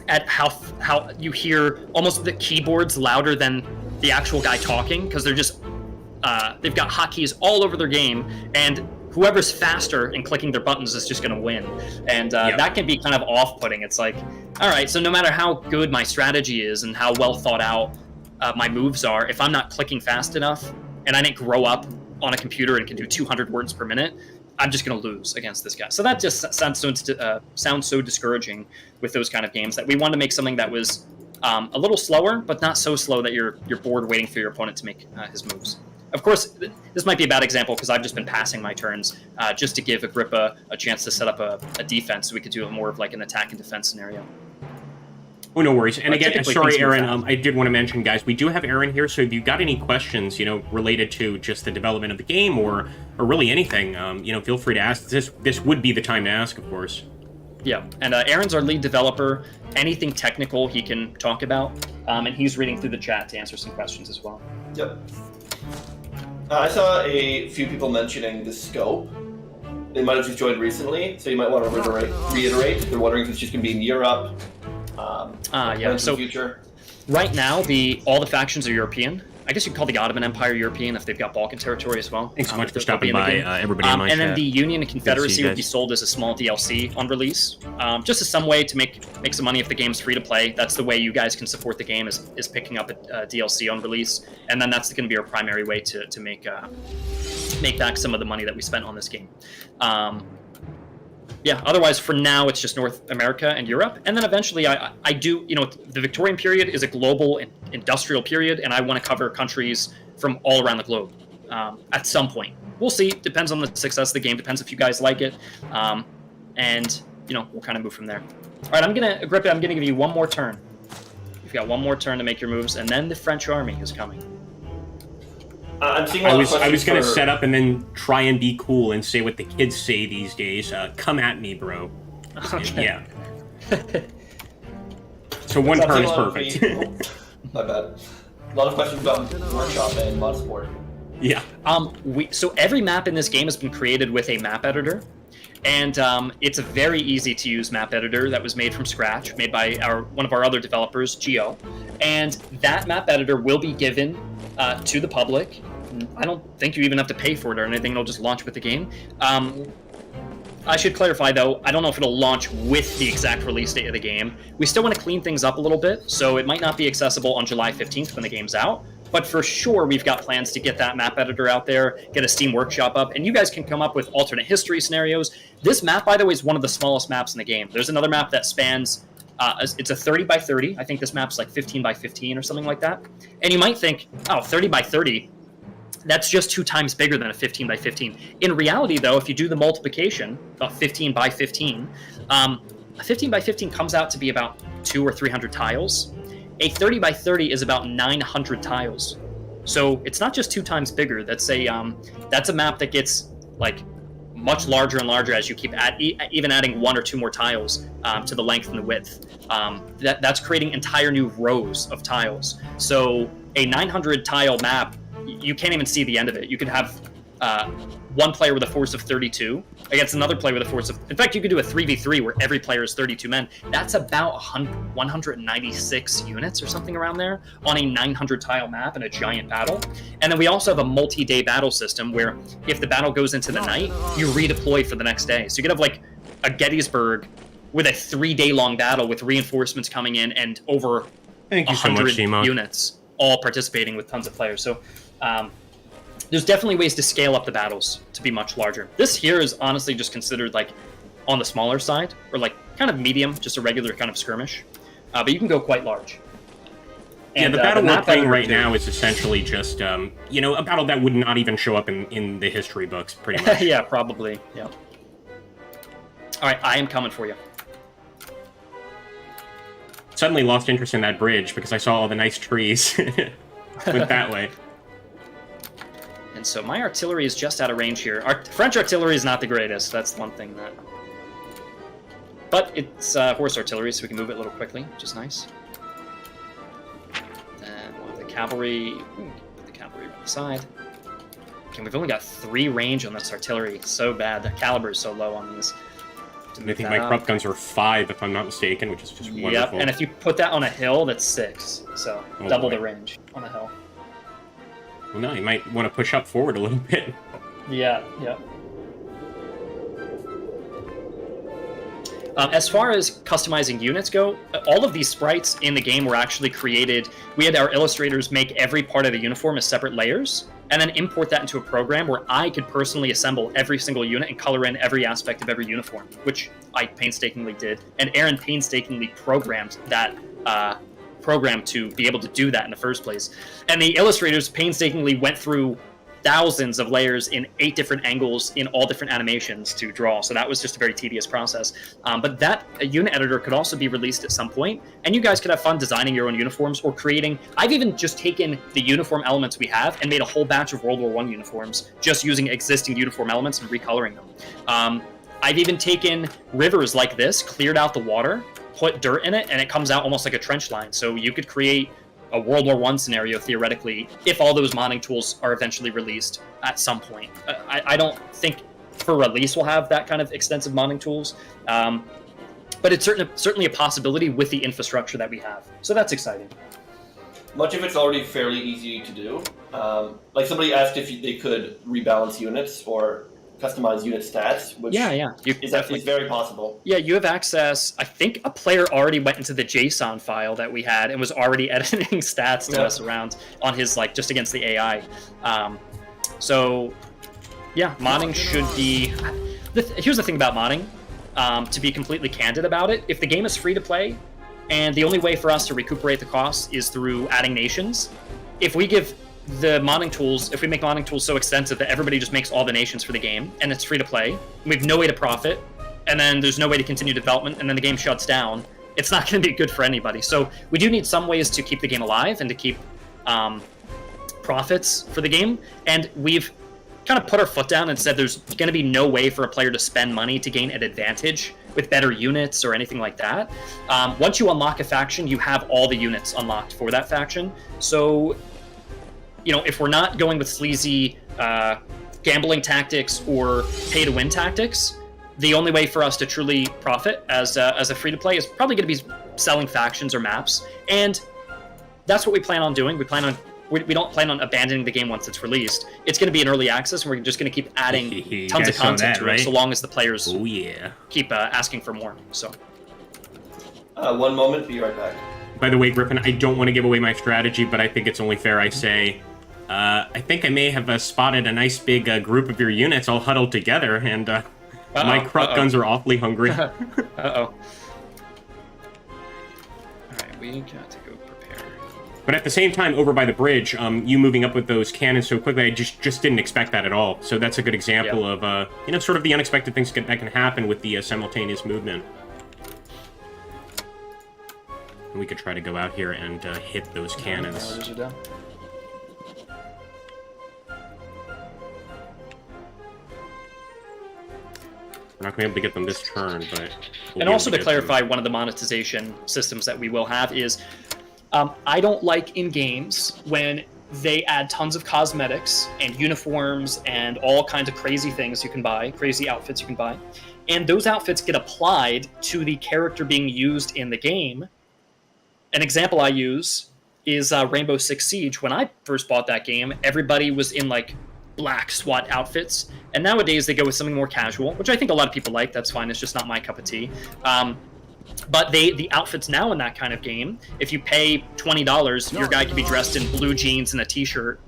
S2: at how you hear almost the keyboards louder than the actual guy talking, because they're just they've got hotkeys all over their game, and whoever's faster in clicking their buttons is just going to win. And that can be kind of off-putting. It's like, all right, so no matter how good my strategy is and how well thought out my moves are, if I'm not clicking fast enough and I didn't grow up on a computer and can do 200 words per minute, I'm just going to lose against this guy. So that just sounds so discouraging with those kind of games, that we wanted to make something that was a little slower, but not so slow that you're bored waiting for your opponent to make his moves. Of course, this might be a bad example because I've just been passing my turns just to give Agrippa a chance to set up a defense, so we could do more of an attack and defense scenario.
S1: Oh, no worries. And again, sorry, Aaron, I did want to mention, guys, we do have Aaron here, so if you've got any questions, related to just the development of the game or really anything, feel free to ask. This would be the time to ask, of course.
S2: Yeah, and Aaron's our lead developer. Anything technical he can talk about, and he's reading through the chat to answer some questions as well.
S3: Yep. I saw a few people mentioning the scope. They might have just joined recently, so you might want to reiterate. They're wondering if it's just going to be in Europe.
S2: Yeah. So
S3: future.
S2: Right now, all the factions are European. I guess you could call the Ottoman Empire European if they've got Balkan territory as well.
S1: Thanks so much for stopping by, everybody on my chat.
S2: And then the Union and Confederacy would be sold as a small DLC on release, just as some way to make some money if the game's free to play. That's the way you guys can support the game, is picking up a DLC on release, and then that's going to be our primary way to make back some of the money that we spent on this game. Otherwise, for now, it's just North America and Europe. And then eventually, I do, the Victorian period is a global industrial period, and I want to cover countries from all around the globe at some point. We'll see. Depends on the success of the game. Depends if you guys like it. And, we'll kind of move from there. All right, Agrippa, I'm going to give you one more turn. You've got one more turn to make your moves, and then the French army is coming.
S3: I'm seeing
S1: I was going to set up and then try and be cool and say what the kids say these days. Come at me, bro.
S2: Okay.
S1: Yeah. So one turn is perfect.
S3: My bad. A lot of questions about workshop and mod support.
S1: Yeah.
S2: So every map in this game has been created with a map editor. And it's a very easy to use map editor that was made from scratch, made by one of our other developers, Geo. And that map editor will be given to the public. I don't think you even have to pay for it or anything. It'll just launch with the game. I should clarify, though, I don't know if it'll launch with the exact release date of the game. We still want to clean things up a little bit, so it might not be accessible on July 15th when the game's out. But for sure, we've got plans to get that map editor out there, get a Steam Workshop up, and you guys can come up with alternate history scenarios. This map, by the way, is one of the smallest maps in the game. There's another map that spans, it's a 30 by 30. I think this map's like 15 by 15 or something like that. And you might think, oh, 30 by 30, That's just 2 times bigger than a 15 by 15. In reality, though, if you do the multiplication of 15 by 15, a 15 by 15 comes out to be about 200 or 300 tiles. A 30 by 30 is about 900 tiles. So it's not just 2 times bigger. That's a map that gets like much larger and larger as you keep even adding 1 or 2 more tiles to the length and the width. That's creating entire new rows of tiles. So a 900 tile map, you can't even see the end of it. You could have one player with a force of 32 against another player with a force of... In fact, you could do a 3v3 where every player is 32 men. That's about 196 units or something around there on a 900 tile map in a giant battle. And then we also have a multi-day battle system where if the battle goes into the night, you redeploy for the next day. So you could have like a Gettysburg with a 3-day long battle with reinforcements coming in and over 100 units all participating with tons of players. So there's definitely ways to scale up the battles to be much larger. This here is honestly just considered like on the smaller side, or like kind of medium, just a regular kind of skirmish. But you can go quite large.
S1: And, the battle we're playing right now is essentially just, a battle that would not even show up in the history books, pretty much.
S2: Yeah, probably. Yeah. All right, I am coming for you.
S1: Suddenly lost interest in that bridge because I saw all the nice trees. Went that way.
S2: And so my artillery is just out of range here. French artillery is not the greatest. That's one thing that... But it's horse artillery, so we can move it a little quickly, which is nice. Then we'll have the cavalry... Put the cavalry on the side. Okay, we've only got 3 range on this artillery. So bad. The caliber is so low on these.
S1: I think my Krupp guns are 5, if I'm not mistaken, which is just wonderful.
S2: Yep, and if you put that on a hill, that's 6. So double the range on a hill.
S1: Well, no, you might want to push up forward a little bit.
S2: Yeah. As far as customizing units go, all of these sprites in the game were actually created. We had our illustrators make every part of the uniform as separate layers, and then import that into a program where I could personally assemble every single unit and color in every aspect of every uniform, which I painstakingly did. And Aaron painstakingly programmed that program to be able to do that in the first place. And the illustrators painstakingly went through thousands of layers in 8 different angles in all different animations to draw. So that was just a very tedious process. But that unit editor could also be released at some point, and you guys could have fun designing your own uniforms or creating... I've even just taken the uniform elements we have and made a whole batch of World War I uniforms just using existing uniform elements and recoloring them. I've even taken rivers like this, cleared out the water, put dirt in it, and it comes out almost like a trench line. So you could create a World War I scenario, theoretically, if all those modding tools are eventually released at some point. I don't think for release we'll have that kind of extensive modding tools, but it's certainly a possibility with the infrastructure that we have. So that's exciting.
S3: Much of it's already fairly easy to do. Like somebody asked if they could rebalance units or customize unit stats, which is very possible. Yeah, you have access. I think a player already went into the JSON file that we had and was already editing stats to us around on his, like, just against the AI. So, yeah, modding should be... Here's the thing about modding, to be completely candid about it. If the game is free to play, and the only way for us to recuperate the costs is through adding nations, if we give the modding tools, if we make modding tools so extensive that everybody just makes all the nations for the game, and it's free to play, we have no way to profit, and then there's no way to continue development, and then the game shuts down, it's not going to be good for anybody. So we do need some ways to keep the game alive and to keep profits for the game, and we've kind of put our foot down and said there's going to be no way for a player to spend money to gain an advantage with better units or anything like that. Once you unlock a faction, you have all the units unlocked for that faction. So, you know, if we're not going with sleazy gambling tactics or pay-to-win tactics, the only way for us to truly profit as a free-to-play is probably going to be selling factions or maps, and that's what we plan on doing. We don't plan on abandoning the game once it's released. It's going to be in early access, and we're just going to keep adding tons of content to it, so long as the players keep asking for more. So, one moment, be right back.
S1: By the way, Griffin, I don't want to give away my strategy, but I think it's only fair I say, I think I may have spotted a nice big group of your units all huddled together, and my Krupp guns are awfully hungry.
S2: All right, we got to go prepare.
S1: But at the same time, over by the bridge, you moving up with those cannons so quickly, I just didn't expect that at all. So that's a good example of, sort of the unexpected things that can happen with the simultaneous movement. And we could try to go out here and hit those cannons. We're not going to be able to get them this turn, but...
S2: And also to clarify, one of the monetization systems that we will have is, I don't like in games when they add tons of cosmetics and uniforms and all kinds of crazy things you can buy, crazy outfits you can buy, and those outfits get applied to the character being used in the game. An example I use is Rainbow Six Siege. When I first bought that game, everybody was in, like, black SWAT outfits, and nowadays they go with something more casual, which I think a lot of people like. That's fine. It's just not my cup of tea. But the outfits now in that kind of game, if you pay $20, your guy can be dressed in blue jeans and a t-shirt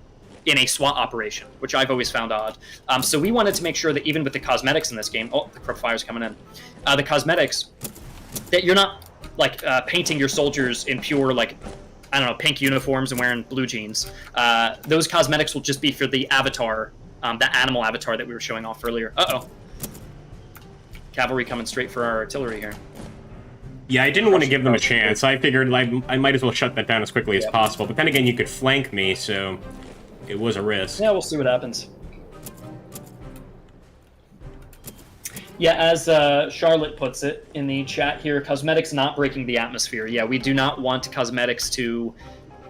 S2: in a SWAT operation, which I've always found odd. So we wanted to make sure that even with the cosmetics in this game, oh, the Crook Fire's coming in, the cosmetics, that you're not like painting your soldiers in pure, like, I don't know, pink uniforms and wearing blue jeans. Those cosmetics will just be for the avatar, that animal avatar that we were showing off earlier. Uh-oh. Cavalry coming straight for our artillery here.
S1: Yeah, I didn't want to give them a chance. I figured I might as well shut that down as quickly as possible. But then again, you could flank me, so it was a risk.
S2: Yeah, we'll see what happens. Yeah, as Charlotte puts it in the chat here, cosmetics not breaking the atmosphere. Yeah, we do not want cosmetics to...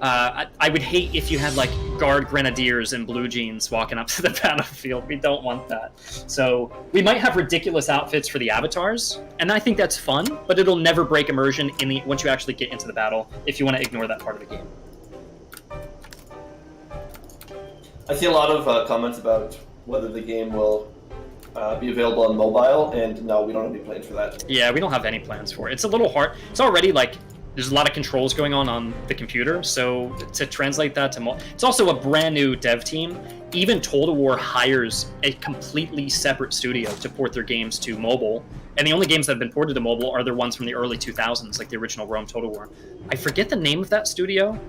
S2: I would hate if you had, like, guard grenadiers in blue jeans walking up to the battlefield. We don't want that. So we might have ridiculous outfits for the avatars, and I think that's fun, but it'll never break immersion once you actually get into the battle, if you want to ignore that part of the game.
S3: I see a lot of comments about whether the game will be available on mobile, and no, we don't have any plans for that.
S2: Yeah, we don't have any plans for it. It's a little hard. It's already, like... There's a lot of controls going on the computer, so to translate that to... It's also a brand new dev team. Even Total War hires a completely separate studio to port their games to mobile, and the only games that have been ported to mobile are the ones from the early 2000s, like the original Rome Total War. I forget the name of that studio,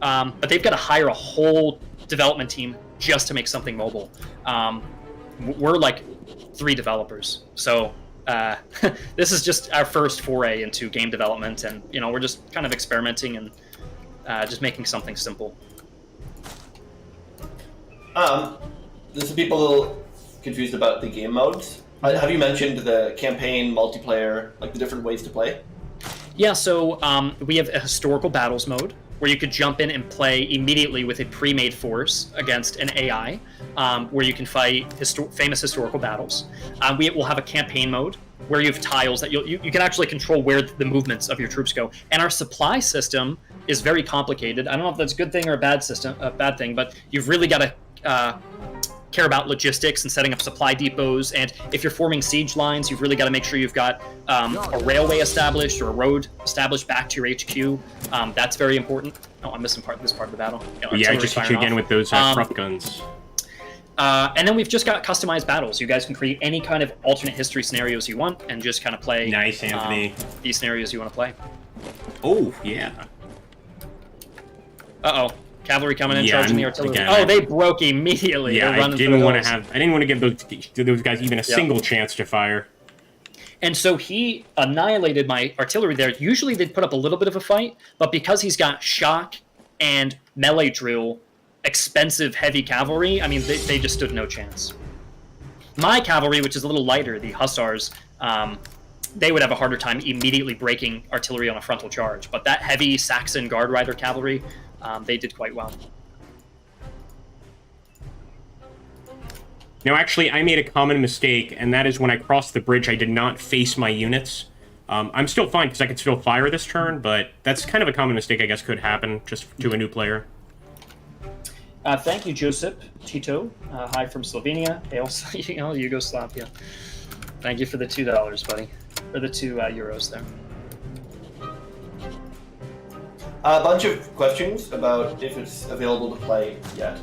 S2: but they've got to hire a whole development team just to make something mobile. We're like 3 developers, so... this is just our first foray into game development, and we're just kind of experimenting and just making something simple.
S3: There's some people a little confused about the game modes. Have you mentioned the campaign, multiplayer, like the different ways to play?
S2: Yeah, so we have a historical battles mode where you could jump in and play immediately with a pre-made force against an AI, where you can fight famous historical battles. We will have a campaign mode where you have tiles that you can actually control where the movements of your troops go. And our supply system is very complicated. I don't know if that's a good thing or a bad thing, but you've really got to care about logistics and setting up supply depots, and if you're forming siege lines, you've really got to make sure you've got a railway established or a road established back to your HQ. That's very important. Oh, I'm missing this part of the battle.
S1: Yeah, I just hit you again with those Krupp guns.
S2: And then we've just got customized battles. You guys can create any kind of alternate history scenarios you want and just kind of play
S1: nice, Anthony.
S2: These scenarios you want to play.
S1: Oh, yeah.
S2: Uh-oh. Cavalry coming in, charging the artillery. Again, they broke immediately.
S1: Yeah, I didn't want to give those guys even a single chance to fire.
S2: And so he annihilated my artillery there. Usually they'd put up a little bit of a fight, but because he's got shock and melee drill, expensive heavy cavalry, I mean, they just stood no chance. My cavalry, which is a little lighter, the hussars, they would have a harder time immediately breaking artillery on a frontal charge. But that heavy Saxon Guard Rider cavalry, they did quite well.
S1: Now, actually, I made a common mistake, and that is when I crossed the bridge, I did not face my units. I'm still fine, because I can still fire this turn, but that's kind of a common mistake I guess could happen, just to a new player.
S2: Thank you, Josip Tito. Hi from Slovenia. Also, Yugoslavia. Thank you for the $2, buddy. Or the 2 euros there.
S3: A bunch of questions about if it's available to play yet.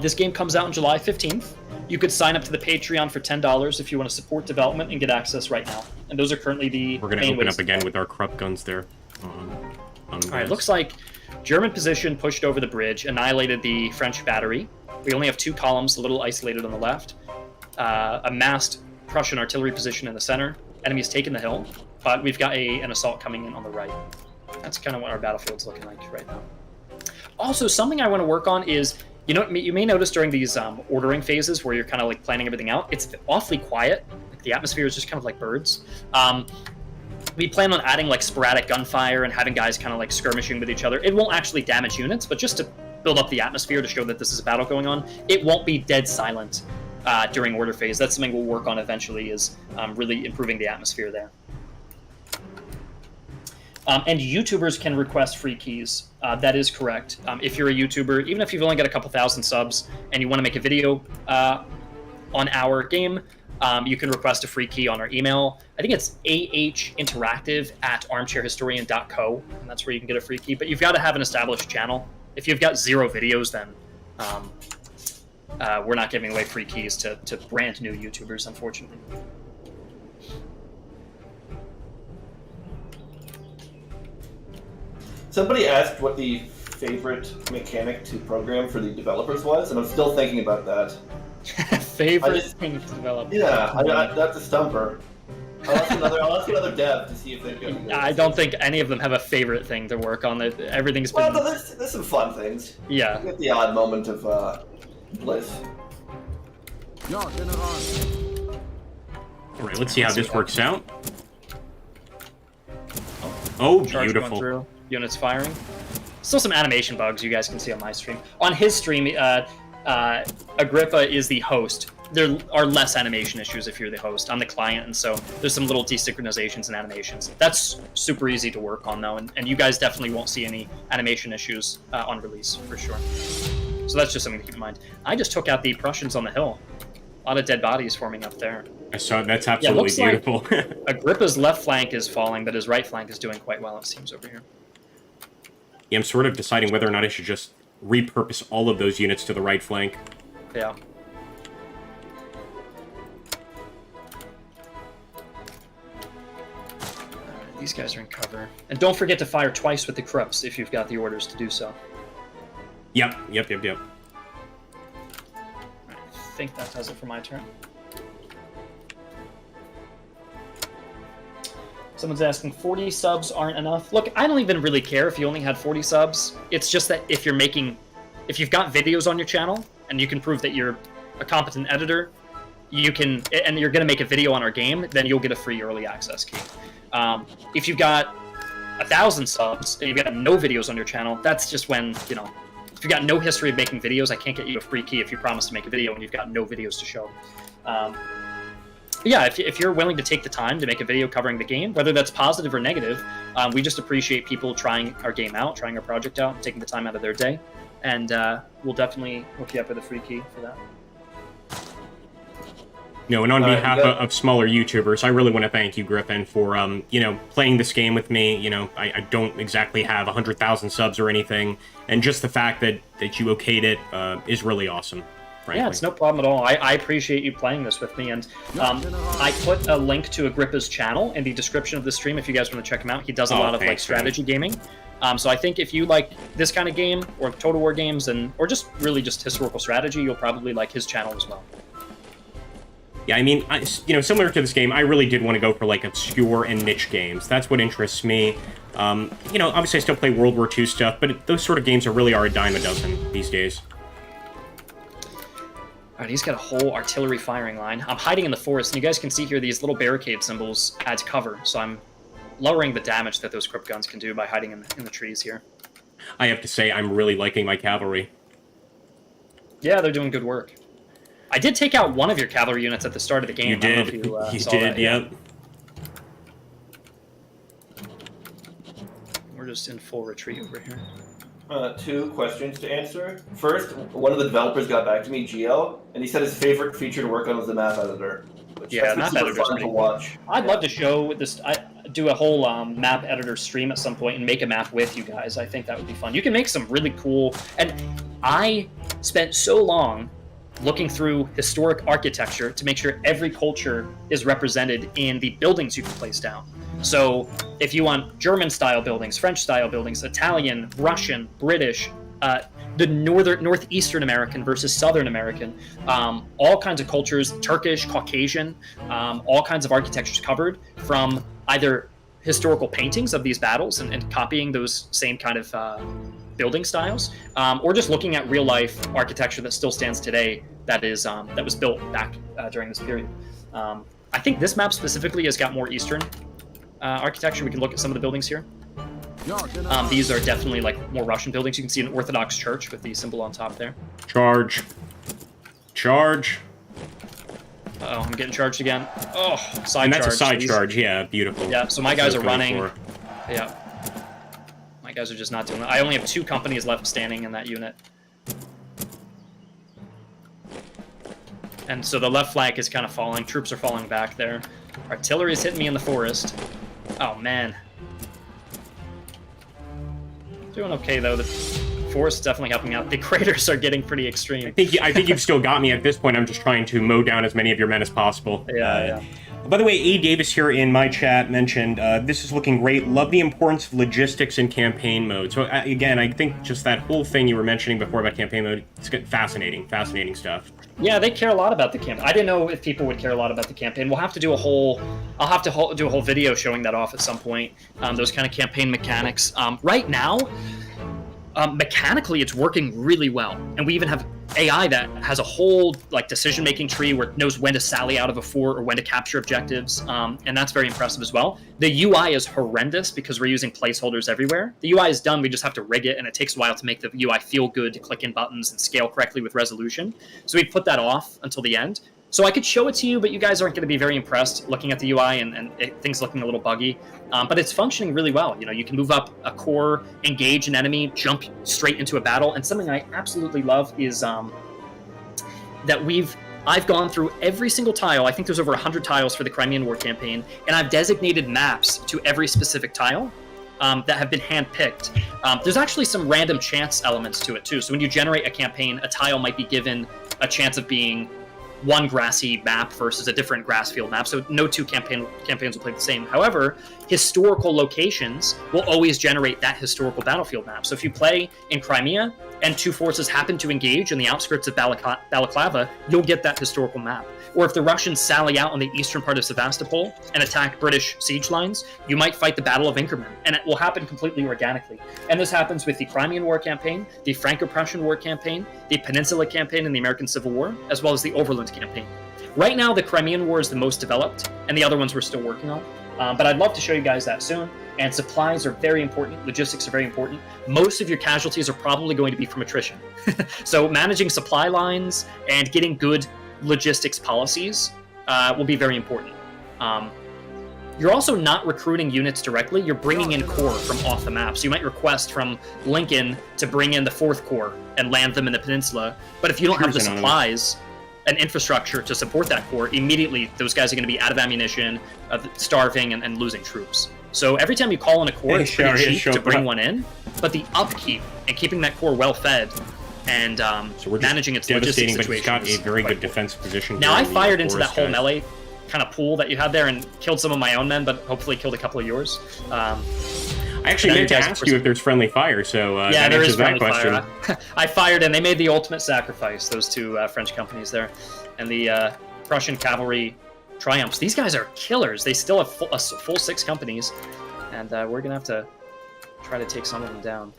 S2: This game comes out on July 15th. You could sign up to the Patreon for $10 if you want to support development and get access right now. And those are currently the
S1: We're going to open up again with our Krupp guns there.
S2: All right, looks like German position pushed over the bridge, annihilated the French battery. We only have 2 columns, a little isolated on the left. A massed Prussian artillery position in the center. Enemies taking the hill, but we've got an assault coming in on the right. That's kind of what our battlefield's looking like right now. Also, something I want to work on is, you may notice during these ordering phases where you're kind of like planning everything out, it's awfully quiet. Like the atmosphere is just kind of like birds. We plan on adding like sporadic gunfire and having guys kind of like skirmishing with each other. It won't actually damage units, but just to build up the atmosphere to show that this is a battle going on. It won't be dead silent during order phase. That's something we'll work on eventually, is really improving the atmosphere there. And YouTubers can request free keys. That is correct. If you're a YouTuber, even if you've only got a couple thousand subs and you want to make a video on our game, you can request a free key on our email. I think it's ahinteractive@armchairhistorian.co, and that's where you can get a free key. But you've got to have an established channel. If you've got 0 videos, then we're not giving away free keys to brand new YouTubers, unfortunately.
S3: Somebody asked what the favorite mechanic to program for the developers was, and I'm still thinking about that.
S2: Favorite thing to develop?
S3: Yeah, that's a stumper. I'll ask another dev to see if they've got.
S2: I don't think any of them have a favorite thing to work on. Everything's been.
S3: Well, there's some fun things.
S2: Yeah.
S3: You get the odd moment of bliss.
S1: All right, let's see how this works out. Oh, beautiful.
S2: Through. Units firing. Still some animation bugs you guys can see on my stream. On his stream, Agrippa is the host. There are less animation issues if you're the host. I'm the client, and so there's some little desynchronizations and animations. That's super easy to work on, though, and you guys definitely won't see any animation issues on release, for sure. So that's just something to keep in mind. I just took out the Prussians on the hill. A lot of dead bodies forming up there.
S1: I saw that's absolutely beautiful.
S2: Like Agrippa's left flank is falling, but his right flank is doing quite well, it seems, over here.
S1: Yeah, I'm sort of deciding whether or not I should just repurpose all of those units to the right flank.
S2: Yeah. These guys are in cover. And don't forget to fire twice with the Krupps if you've got the orders to do so.
S1: Yep.
S2: I think that does it for my turn. Someone's asking, 40 subs aren't enough. Look, I don't even really care if you only had 40 subs. It's just that if you've got videos on your channel and you can prove that you're a competent editor, and you're going to make a video on our game, then you'll get a free early access key. If you've got 1,000 subs and you've got no videos on your channel, that's just when, if you've got no history of making videos, I can't get you a free key if you promise to make a video and you've got no videos to show. But yeah, if you're willing to take the time to make a video covering the game, whether that's positive or negative, we just appreciate people trying our game out, trying our project out, taking the time out of their day, and we'll definitely hook you up with a free key for that.
S1: No, and on behalf of smaller YouTubers, I really want to thank you, Griffin, for playing this game with me. I don't exactly have 100,000 subs or anything, and just the fact that you okayed it is really awesome. Frankly.
S2: Yeah, it's no problem at all. I appreciate you playing this with me, and I put a link to Agrippa's channel in the description of the stream if you guys want to check him out. He does a lot of strategy gaming. So I think if you like this kind of game, or Total War games, or just really just historical strategy, you'll probably like his channel as well.
S1: Yeah, I mean, similar to this game, I really did want to go for like obscure and niche games. That's what interests me. Obviously I still play World War II stuff, but those sort of games are a dime a dozen these days.
S2: All right, he's got a whole artillery firing line. I'm hiding in the forest, and you guys can see here these little barricade symbols add cover, so I'm lowering the damage that those Krupp guns can do by hiding in the trees here.
S1: I have to say, I'm really liking my cavalry.
S2: Yeah, they're doing good work. I did take out one of your cavalry units at the start of the game.
S1: You did. You did, yep.
S2: We're just in full retreat over here.
S3: 2 questions to answer. First, one of the developers got back to me, Gio, and he said his favorite feature to work on was the map editor.
S2: Yeah, map editor's fun to watch. I'd love to show this. Do a whole map editor stream at some point and make a map with you guys. I think that would be fun. You can make some really cool. And I spent so long looking through historic architecture to make sure every culture is represented in the buildings you can place down. So if you want German-style buildings, French-style buildings, Italian, Russian, British, the northeastern American versus Southern American, all kinds of cultures, Turkish, Caucasian, all kinds of architectures covered, from either historical paintings of these battles and copying those same kind of building styles, or just looking at real-life architecture that still stands today that was built back during this period. I think this map specifically has got more Eastern architecture. We can look at some of the buildings here. These are definitely like more Russian buildings. You can see an Orthodox church with the symbol on top there.
S1: Charge. Charge.
S2: Uh-oh, I'm getting charged again. Oh, side
S1: and that's
S2: charge.
S1: A side charge, yeah, beautiful.
S2: Yeah, so my guys are running. Yeah. My guys are just not doing that. I only have 2 companies left standing in that unit. And so the left flank is kind of falling. Troops are falling back there. Artillery is hitting me in the forest. Oh, man. Doing okay, though. The forest is definitely helping out. The craters are getting pretty extreme.
S1: I think you've still got me at this point. I'm just trying to mow down as many of your men as possible.
S2: Yeah.
S1: By the way, A. Davis here in my chat mentioned, this is looking great. Love the importance of logistics in campaign mode. So again, I think just that whole thing you were mentioning before about campaign mode, it's fascinating stuff.
S2: Yeah, they care a lot about the campaign. I didn't know if people would care a lot about the campaign. We'll have to do I'll have to do a whole video showing that off at some point. Those kind of campaign mechanics. Right now, mechanically, it's working really well. And we even have AI that has a whole decision-making tree where it knows when to sally out of a fort or when to capture objectives, and that's very impressive as well. The UI is horrendous because we're using placeholders everywhere. The UI is done, we just have to rig it, and it takes a while to make the UI feel good, to click in buttons and scale correctly with resolution. So we put that off until the end. So I could show it to you, but you guys aren't going to be very impressed looking at the UI and things looking a little buggy. But it's functioning really well. You can move up a core, engage an enemy, jump straight into a battle. And something I absolutely love is that I've gone through every single tile. I think there's over 100 tiles for the Crimean War campaign, and I've designated maps to every specific tile that have been handpicked. There's actually some random chance elements to it too. So when you generate a campaign, a tile might be given a chance of being one grassy map versus a different grass field map, so no 2 campaigns will play the same. However, historical locations will always generate that historical battlefield map. So if you play in Crimea and 2 forces happen to engage in the outskirts of Balaclava, you'll get that historical map. Or if the Russians sally out on the eastern part of Sevastopol and attack British siege lines, you might fight the Battle of Inkerman, and it will happen completely organically. And this happens with the Crimean War campaign, the Franco-Prussian War campaign, the Peninsula campaign in the American Civil War, as well as the Overland campaign. Right now, the Crimean War is the most developed, and the other ones we're still working on. But I'd love to show you guys that soon. And supplies are very important. Logistics are very important. Most of your casualties are probably going to be from attrition. So managing supply lines and getting good logistics policies will be very important. You're also not recruiting units directly. You're bringing in corps from off the map. So you might request from Lincoln to bring in the 4th Corps and land them in the peninsula. But if you don't have the supplies and infrastructure to support that corps, immediately those guys are going to be out of ammunition, starving, and losing troops. So every time you call in a corps, it's pretty cheap to bring one in. But the upkeep and keeping that corps well fed and so managing its logistics situation.
S1: But he's got a very good defensive position.
S2: Now I fired into that whole melee kind of pool that you had there and killed some of my own men, but hopefully killed a couple of yours.
S1: I actually meant to ask you if there's friendly fire, so
S2: yeah, there is friendly fire. I fired and they made the ultimate sacrifice, those 2 French companies there. And the Prussian cavalry triumphs. These guys are killers. They still have a full 6 companies, and we're going to have to try to take some of them down.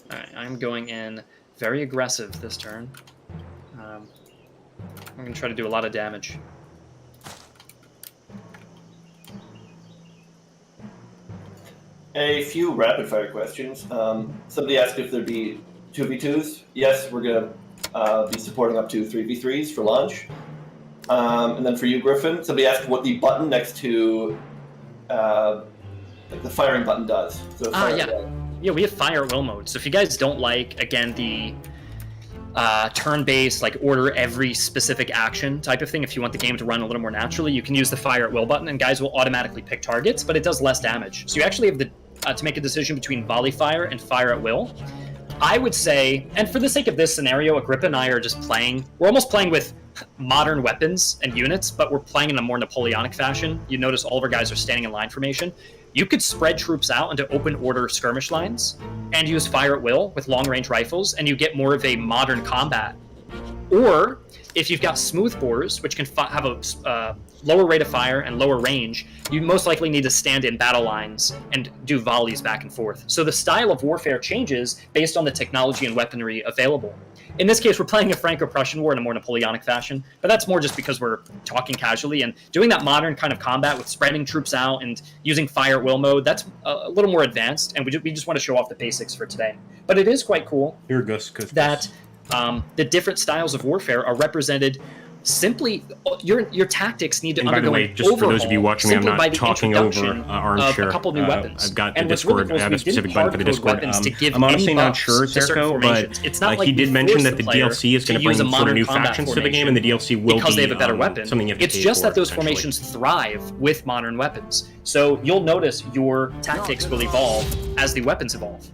S2: Alright, I'm going in very aggressive this turn. I'm going to try to do a lot of damage.
S3: A few rapid-fire questions. Somebody asked if there'd be 2v2s. Yes, we're going to be supporting up to 3v3s for launch. And then for you, Griffin, somebody asked what the button next to the firing button does. So
S2: yeah, we have fire at will mode. So if you guys don't like, again, the turn-based, order every specific action type of thing, if you want the game to run a little more naturally, you can use the fire at will button, and guys will automatically pick targets, but it does less damage. So you actually have to make a decision between volley fire and fire at will. I would say, and for the sake of this scenario, Agrippa and I are just playing. We're almost playing with modern weapons and units, but we're playing in a more Napoleonic fashion. You notice all of our guys are standing in line formation. You could spread troops out into open order skirmish lines and use fire at will with long-range rifles, and you get more of a modern combat. Or if you've got smoothbores, which can have a lower rate of fire and lower range, you most likely need to stand in battle lines and do volleys back and forth. So the style of warfare changes based on the technology and weaponry available. In this case, we're playing a Franco-Prussian war in a more Napoleonic fashion, but that's more just because we're talking casually, and doing that modern kind of combat with spreading troops out and using fire at will mode, that's a little more advanced, and we just want to show off the basics for today. But it is quite cool that the different styles of warfare are represented. Simply, your tactics need to undergo.
S1: By the way, just for those of you watching, I'm not talking over Armchair.
S2: A couple new weapons.
S1: I've got the Discord. I have a specific button for the Discord. I'm honestly not sure, Zerko, but
S2: it's not
S1: he did mention that the DLC is going to bring sort of new factions to the game, and the DLC will
S2: because
S1: be
S2: they have a better weapon.
S1: Something you have to
S2: it's
S1: pay
S2: just
S1: for,
S2: that those formations thrive with modern weapons. So you'll notice your tactics will evolve as the weapons evolve.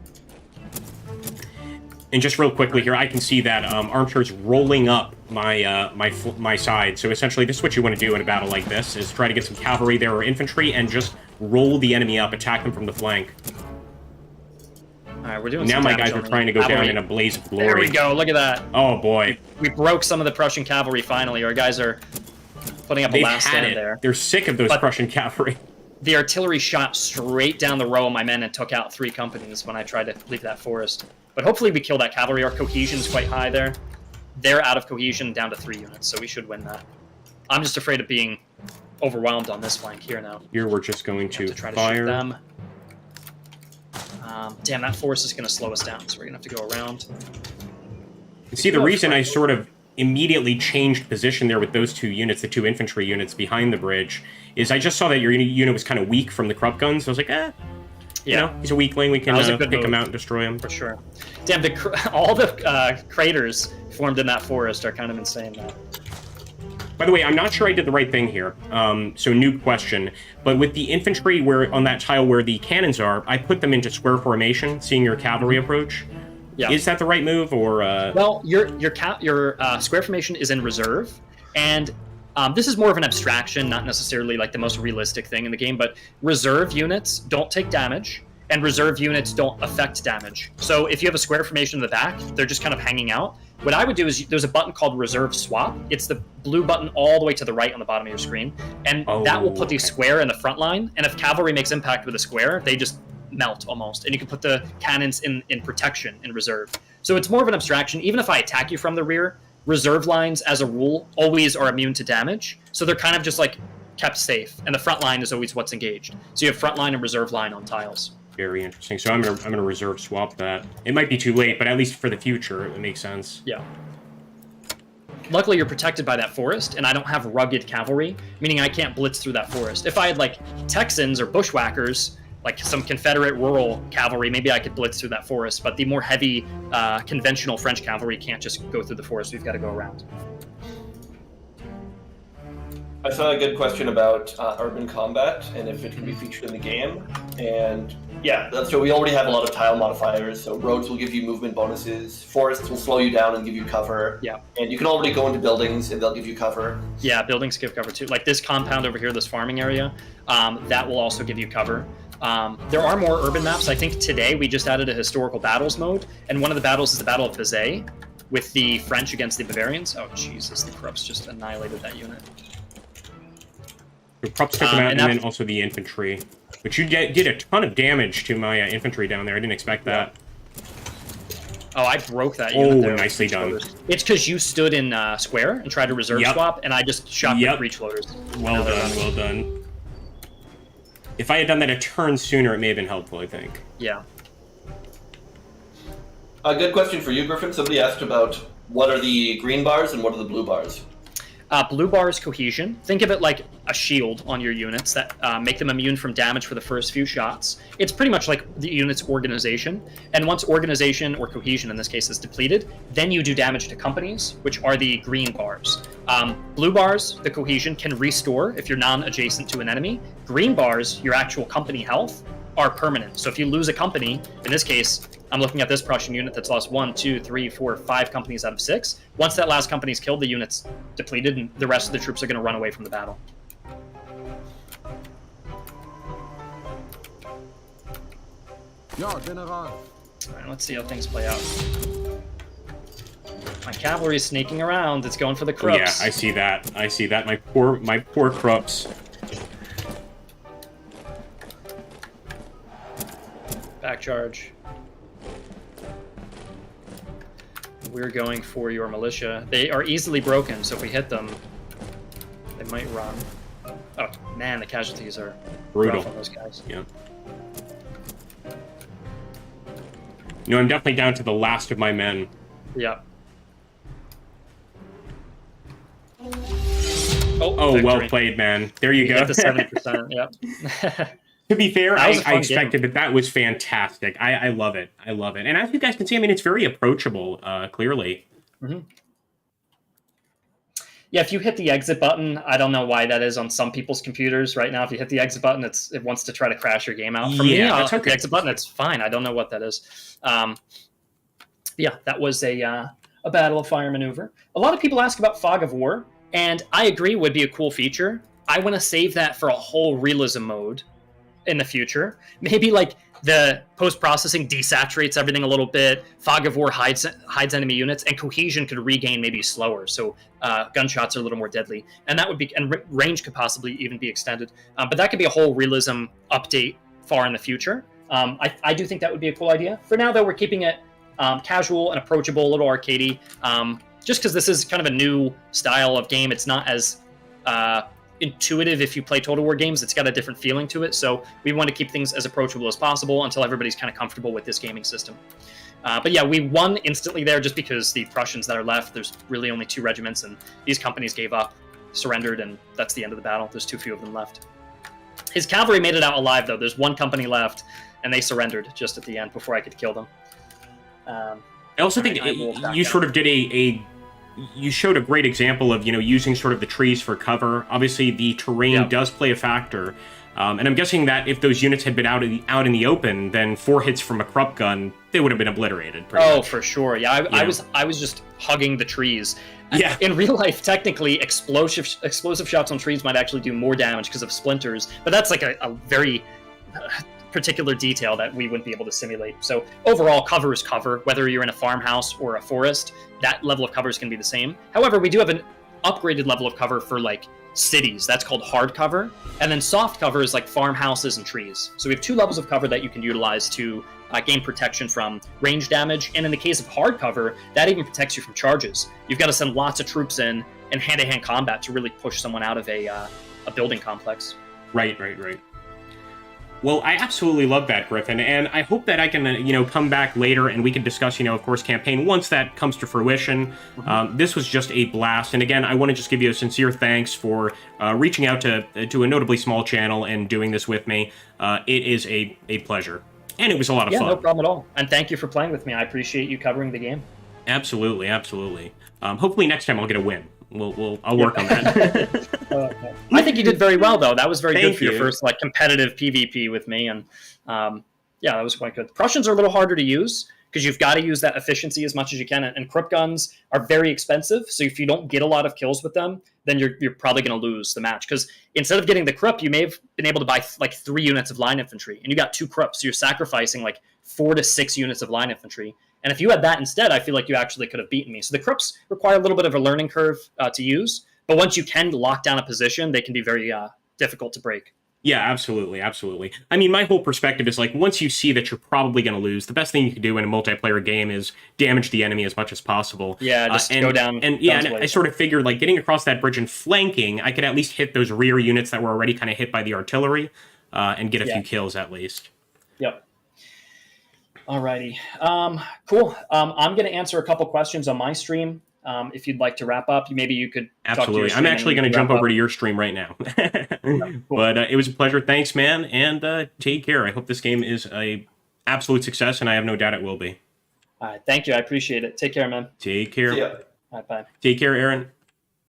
S1: And just real quickly here, I can see that Armchair's rolling up my side. So essentially, this is what you want to do in a battle like this, is try to get some cavalry there or infantry and just roll the enemy up, attack them from the flank.
S2: All right, we're doing
S1: now
S2: some
S1: my guys are trying to go down in a blaze of glory.
S2: There we go, look at that.
S1: Oh, boy.
S2: We broke some of the Prussian cavalry finally. Our guys are putting up a last stand there.
S1: They're sick of those Prussian cavalry.
S2: The artillery shot straight down the row of my men and took out 3 companies when I tried to leave that forest. But hopefully we kill that cavalry. Our cohesion is quite high there. They're out of cohesion down to 3 units, so we should win that. I'm just afraid of being overwhelmed on this flank here now.
S1: Here we're just going to
S2: try to
S1: fire.
S2: shoot them. Damn, that forest is going to slow us down, so we're going to have to go around.
S1: See, the reason I sort of immediately changed position there with those 2 units, the 2 infantry units behind the bridge, is I just saw that your unit was kind of weak from the Krupp guns. So I was like, you know, he's a weakling. We can pick him out and destroy him.
S2: For sure. Damn, all the craters formed in that forest are kind of insane now.
S1: By the way, I'm not sure I did the right thing here. So new question. But with the infantry on that tile where the cannons are, I put them into square formation, seeing your cavalry approach. Yeah. Is that the right move, or?
S2: Well, your square formation is in reserve, and this is more of an abstraction, not necessarily like the most realistic thing in the game, but reserve units don't take damage, and reserve units don't affect damage. So if you have a square formation in the back, they're just kind of hanging out. What I would do is there's a button called Reserve Swap. It's the blue button all the way to the right on the bottom of your screen, and that will put the square in the front line, and if cavalry makes impact with a square, they just melt almost, and you can put the cannons in protection in reserve. So it's more of an abstraction. Even if I attack you from the rear, reserve lines, as a rule, always are immune to damage. So they're kind of just like kept safe, and the front line is always what's engaged. So you have front line and reserve line on tiles.
S1: Very interesting. So I'm gonna reserve swap that. It might be too late, but at least for the future, it makes sense.
S2: Yeah. Luckily, you're protected by that forest, and I don't have rugged cavalry, meaning I can't blitz through that forest. If I had like Texans or bushwhackers, like some Confederate rural cavalry, maybe I could blitz through that forest, but the more heavy, conventional French cavalry can't just go through the forest. We've got to go around.
S3: I saw a good question about urban combat and if it can be featured in the game. And yeah, so we already have a lot of tile modifiers. So roads will give you movement bonuses. Forests will slow you down and give you cover.
S2: Yeah.
S3: And you can already go into buildings and they'll give you cover.
S2: Yeah, buildings give cover too. Like this compound over here, this farming area, that will also give you cover. There are more urban maps. I think today we just added a historical battles mode, and one of the battles is the Battle of Bazay with the French against the Bavarians. Oh, Jesus, the Krupps just annihilated that unit.
S1: The Krupps took them out, and then also the infantry. But you did a ton of damage to my infantry down there. I didn't expect that.
S2: Oh, I broke that unit there.
S1: Oh, nicely done.
S2: It's because you stood in square and tried to reserve swap, and I just shot the breach loaders.
S1: Well done, well done. If I had done that a turn sooner, it may have been helpful, I think.
S2: Yeah.
S3: A good question for you, Griffin. Somebody asked about what are the green bars and what are the blue bars?
S2: Blue bar is cohesion. Think of it like a shield on your units that make them immune from damage for the first few shots. It's pretty much like the unit's organization. And once organization, or cohesion in this case, is depleted, then you do damage to companies, which are the green bars. Blue bars, the cohesion, can restore if you're non-adjacent to an enemy. Green bars, your actual company health. are permanent. So if you lose a company, in this case, I'm looking at this Prussian unit that's lost 1, 2, 3, 4, 5 companies out of 6. Once that last company's killed, the unit's depleted, and the rest of the troops are going to run away from the battle.
S4: Ja, General.
S2: All right, let's see how things play out. My cavalry is sneaking around. It's going for the Krupps.
S1: Yeah, I see that. I see that. My poor Krupps.
S2: Back charge. We're going for your militia. They are easily broken, so if we hit them, they might run. Oh, man, the casualties are
S1: brutal
S2: rough on those guys.
S1: Yeah. No, I'm definitely down to the last of my men.
S2: Yep.
S1: Oh, well played, man. There you go.
S2: Hit the 70%, yep.
S1: To be fair, I expected that. That was fantastic. I love it. I love it. And as you guys can see, I mean, it's very approachable, clearly.
S2: Mm-hmm. Yeah, if you hit the exit button, I don't know why that is on some people's computers right now. If you hit the exit button, it wants to try to crash your game out. For me,
S1: that's okay.
S2: The exit button, it's fine. I don't know what that is. Yeah, that was a battle of fire maneuver. A lot of people ask about Fog of War, and I agree would be a cool feature. I want to save that for a whole realism mode in the future. Maybe like the post-processing desaturates everything a little bit, Fog of War hides enemy units, and cohesion could regain maybe slower, so gunshots are a little more deadly. And that would be, and range could possibly even be extended. But that could be a whole realism update far in the future. I do think that would be a cool idea. For now, though, we're keeping it casual and approachable, a little arcadey, just because this is kind of a new style of game. It's not as intuitive if you play Total War games. It's got a different feeling to it, so we want to keep things as approachable as possible until everybody's kind of comfortable with this gaming system. But yeah, we won instantly there just because the Prussians that are left, there's really only 2 regiments, and these companies gave up, surrendered, and that's the end of the battle. There's too few of them left. His cavalry made it out alive, though. There's 1 company left, and they surrendered just at the end before I could kill them.
S1: I also think you sort of did you showed a great example of, using sort of the trees for cover. Obviously, the terrain does play a factor. And I'm guessing that if those units had been out in the open, then 4 hits from a Krupp gun, they would have been obliterated. Much.
S2: For sure. Yeah, I was just hugging the trees.
S1: Yeah.
S2: In real life, technically, explosive shots on trees might actually do more damage because of splinters. But that's like a very particular detail that we wouldn't be able to simulate. So overall, cover is cover, whether you're in a farmhouse or a forest. That level of cover is going to be the same. However, we do have an upgraded level of cover for like cities. That's called hard cover. And then soft cover is like farmhouses and trees. So we have 2 levels of cover that you can utilize to gain protection from range damage. And in the case of hard cover, that even protects you from charges. You've got to send lots of troops in hand-to-hand combat to really push someone out of a building complex.
S1: Right. Well, I absolutely love that, Griffin, and I hope that I can, come back later and we can discuss, of course, campaign once that comes to fruition. Mm-hmm. This was just a blast, and again, I want to just give you a sincere thanks for reaching out to a notably small channel and doing this with me. It is a pleasure, and it was a lot of fun.
S2: Yeah, no problem at all, and thank you for playing with me. I appreciate you covering the game.
S1: Absolutely. Hopefully next time I'll get a win. I'll work on that.
S2: I think you did very well, though. That was very good for your first competitive PvP with me, and that was quite good. Prussians are a little harder to use because you've got to use that efficiency as much as you can, and Krupp guns are very expensive. So if you don't get a lot of kills with them, then you're probably going to lose the match. Because instead of getting the Krupp, you may have been able to buy 3 units of line infantry, and you got 2 Krupps, so you're sacrificing 4 to 6 units of line infantry. And if you had that instead, I feel like you actually could have beaten me. So the Krupps require a little bit of a learning curve to use. But once you can lock down a position, they can be very difficult to break.
S1: Yeah, absolutely. I mean, my whole perspective is once you see that you're probably going to lose, the best thing you can do in a multiplayer game is damage the enemy as much as possible.
S2: Yeah, just go down.
S1: And I sort of figured getting across that bridge and flanking, I could at least hit those rear units that were already kind of hit by the artillery and get a few kills at least.
S2: Yep. Alrighty. Cool. I'm going to answer a couple questions on my stream. If you'd like to wrap up, maybe you could.
S1: Absolutely. I'm actually going to jump over to your stream right now. Cool. But it was a pleasure. Thanks, man. And take care. I hope this game is a absolute success, and I have no doubt it will be.
S2: All right. Thank you. I appreciate it. Take care, man.
S1: Take care.
S3: See ya.
S2: Bye.
S1: Take care, Aaron.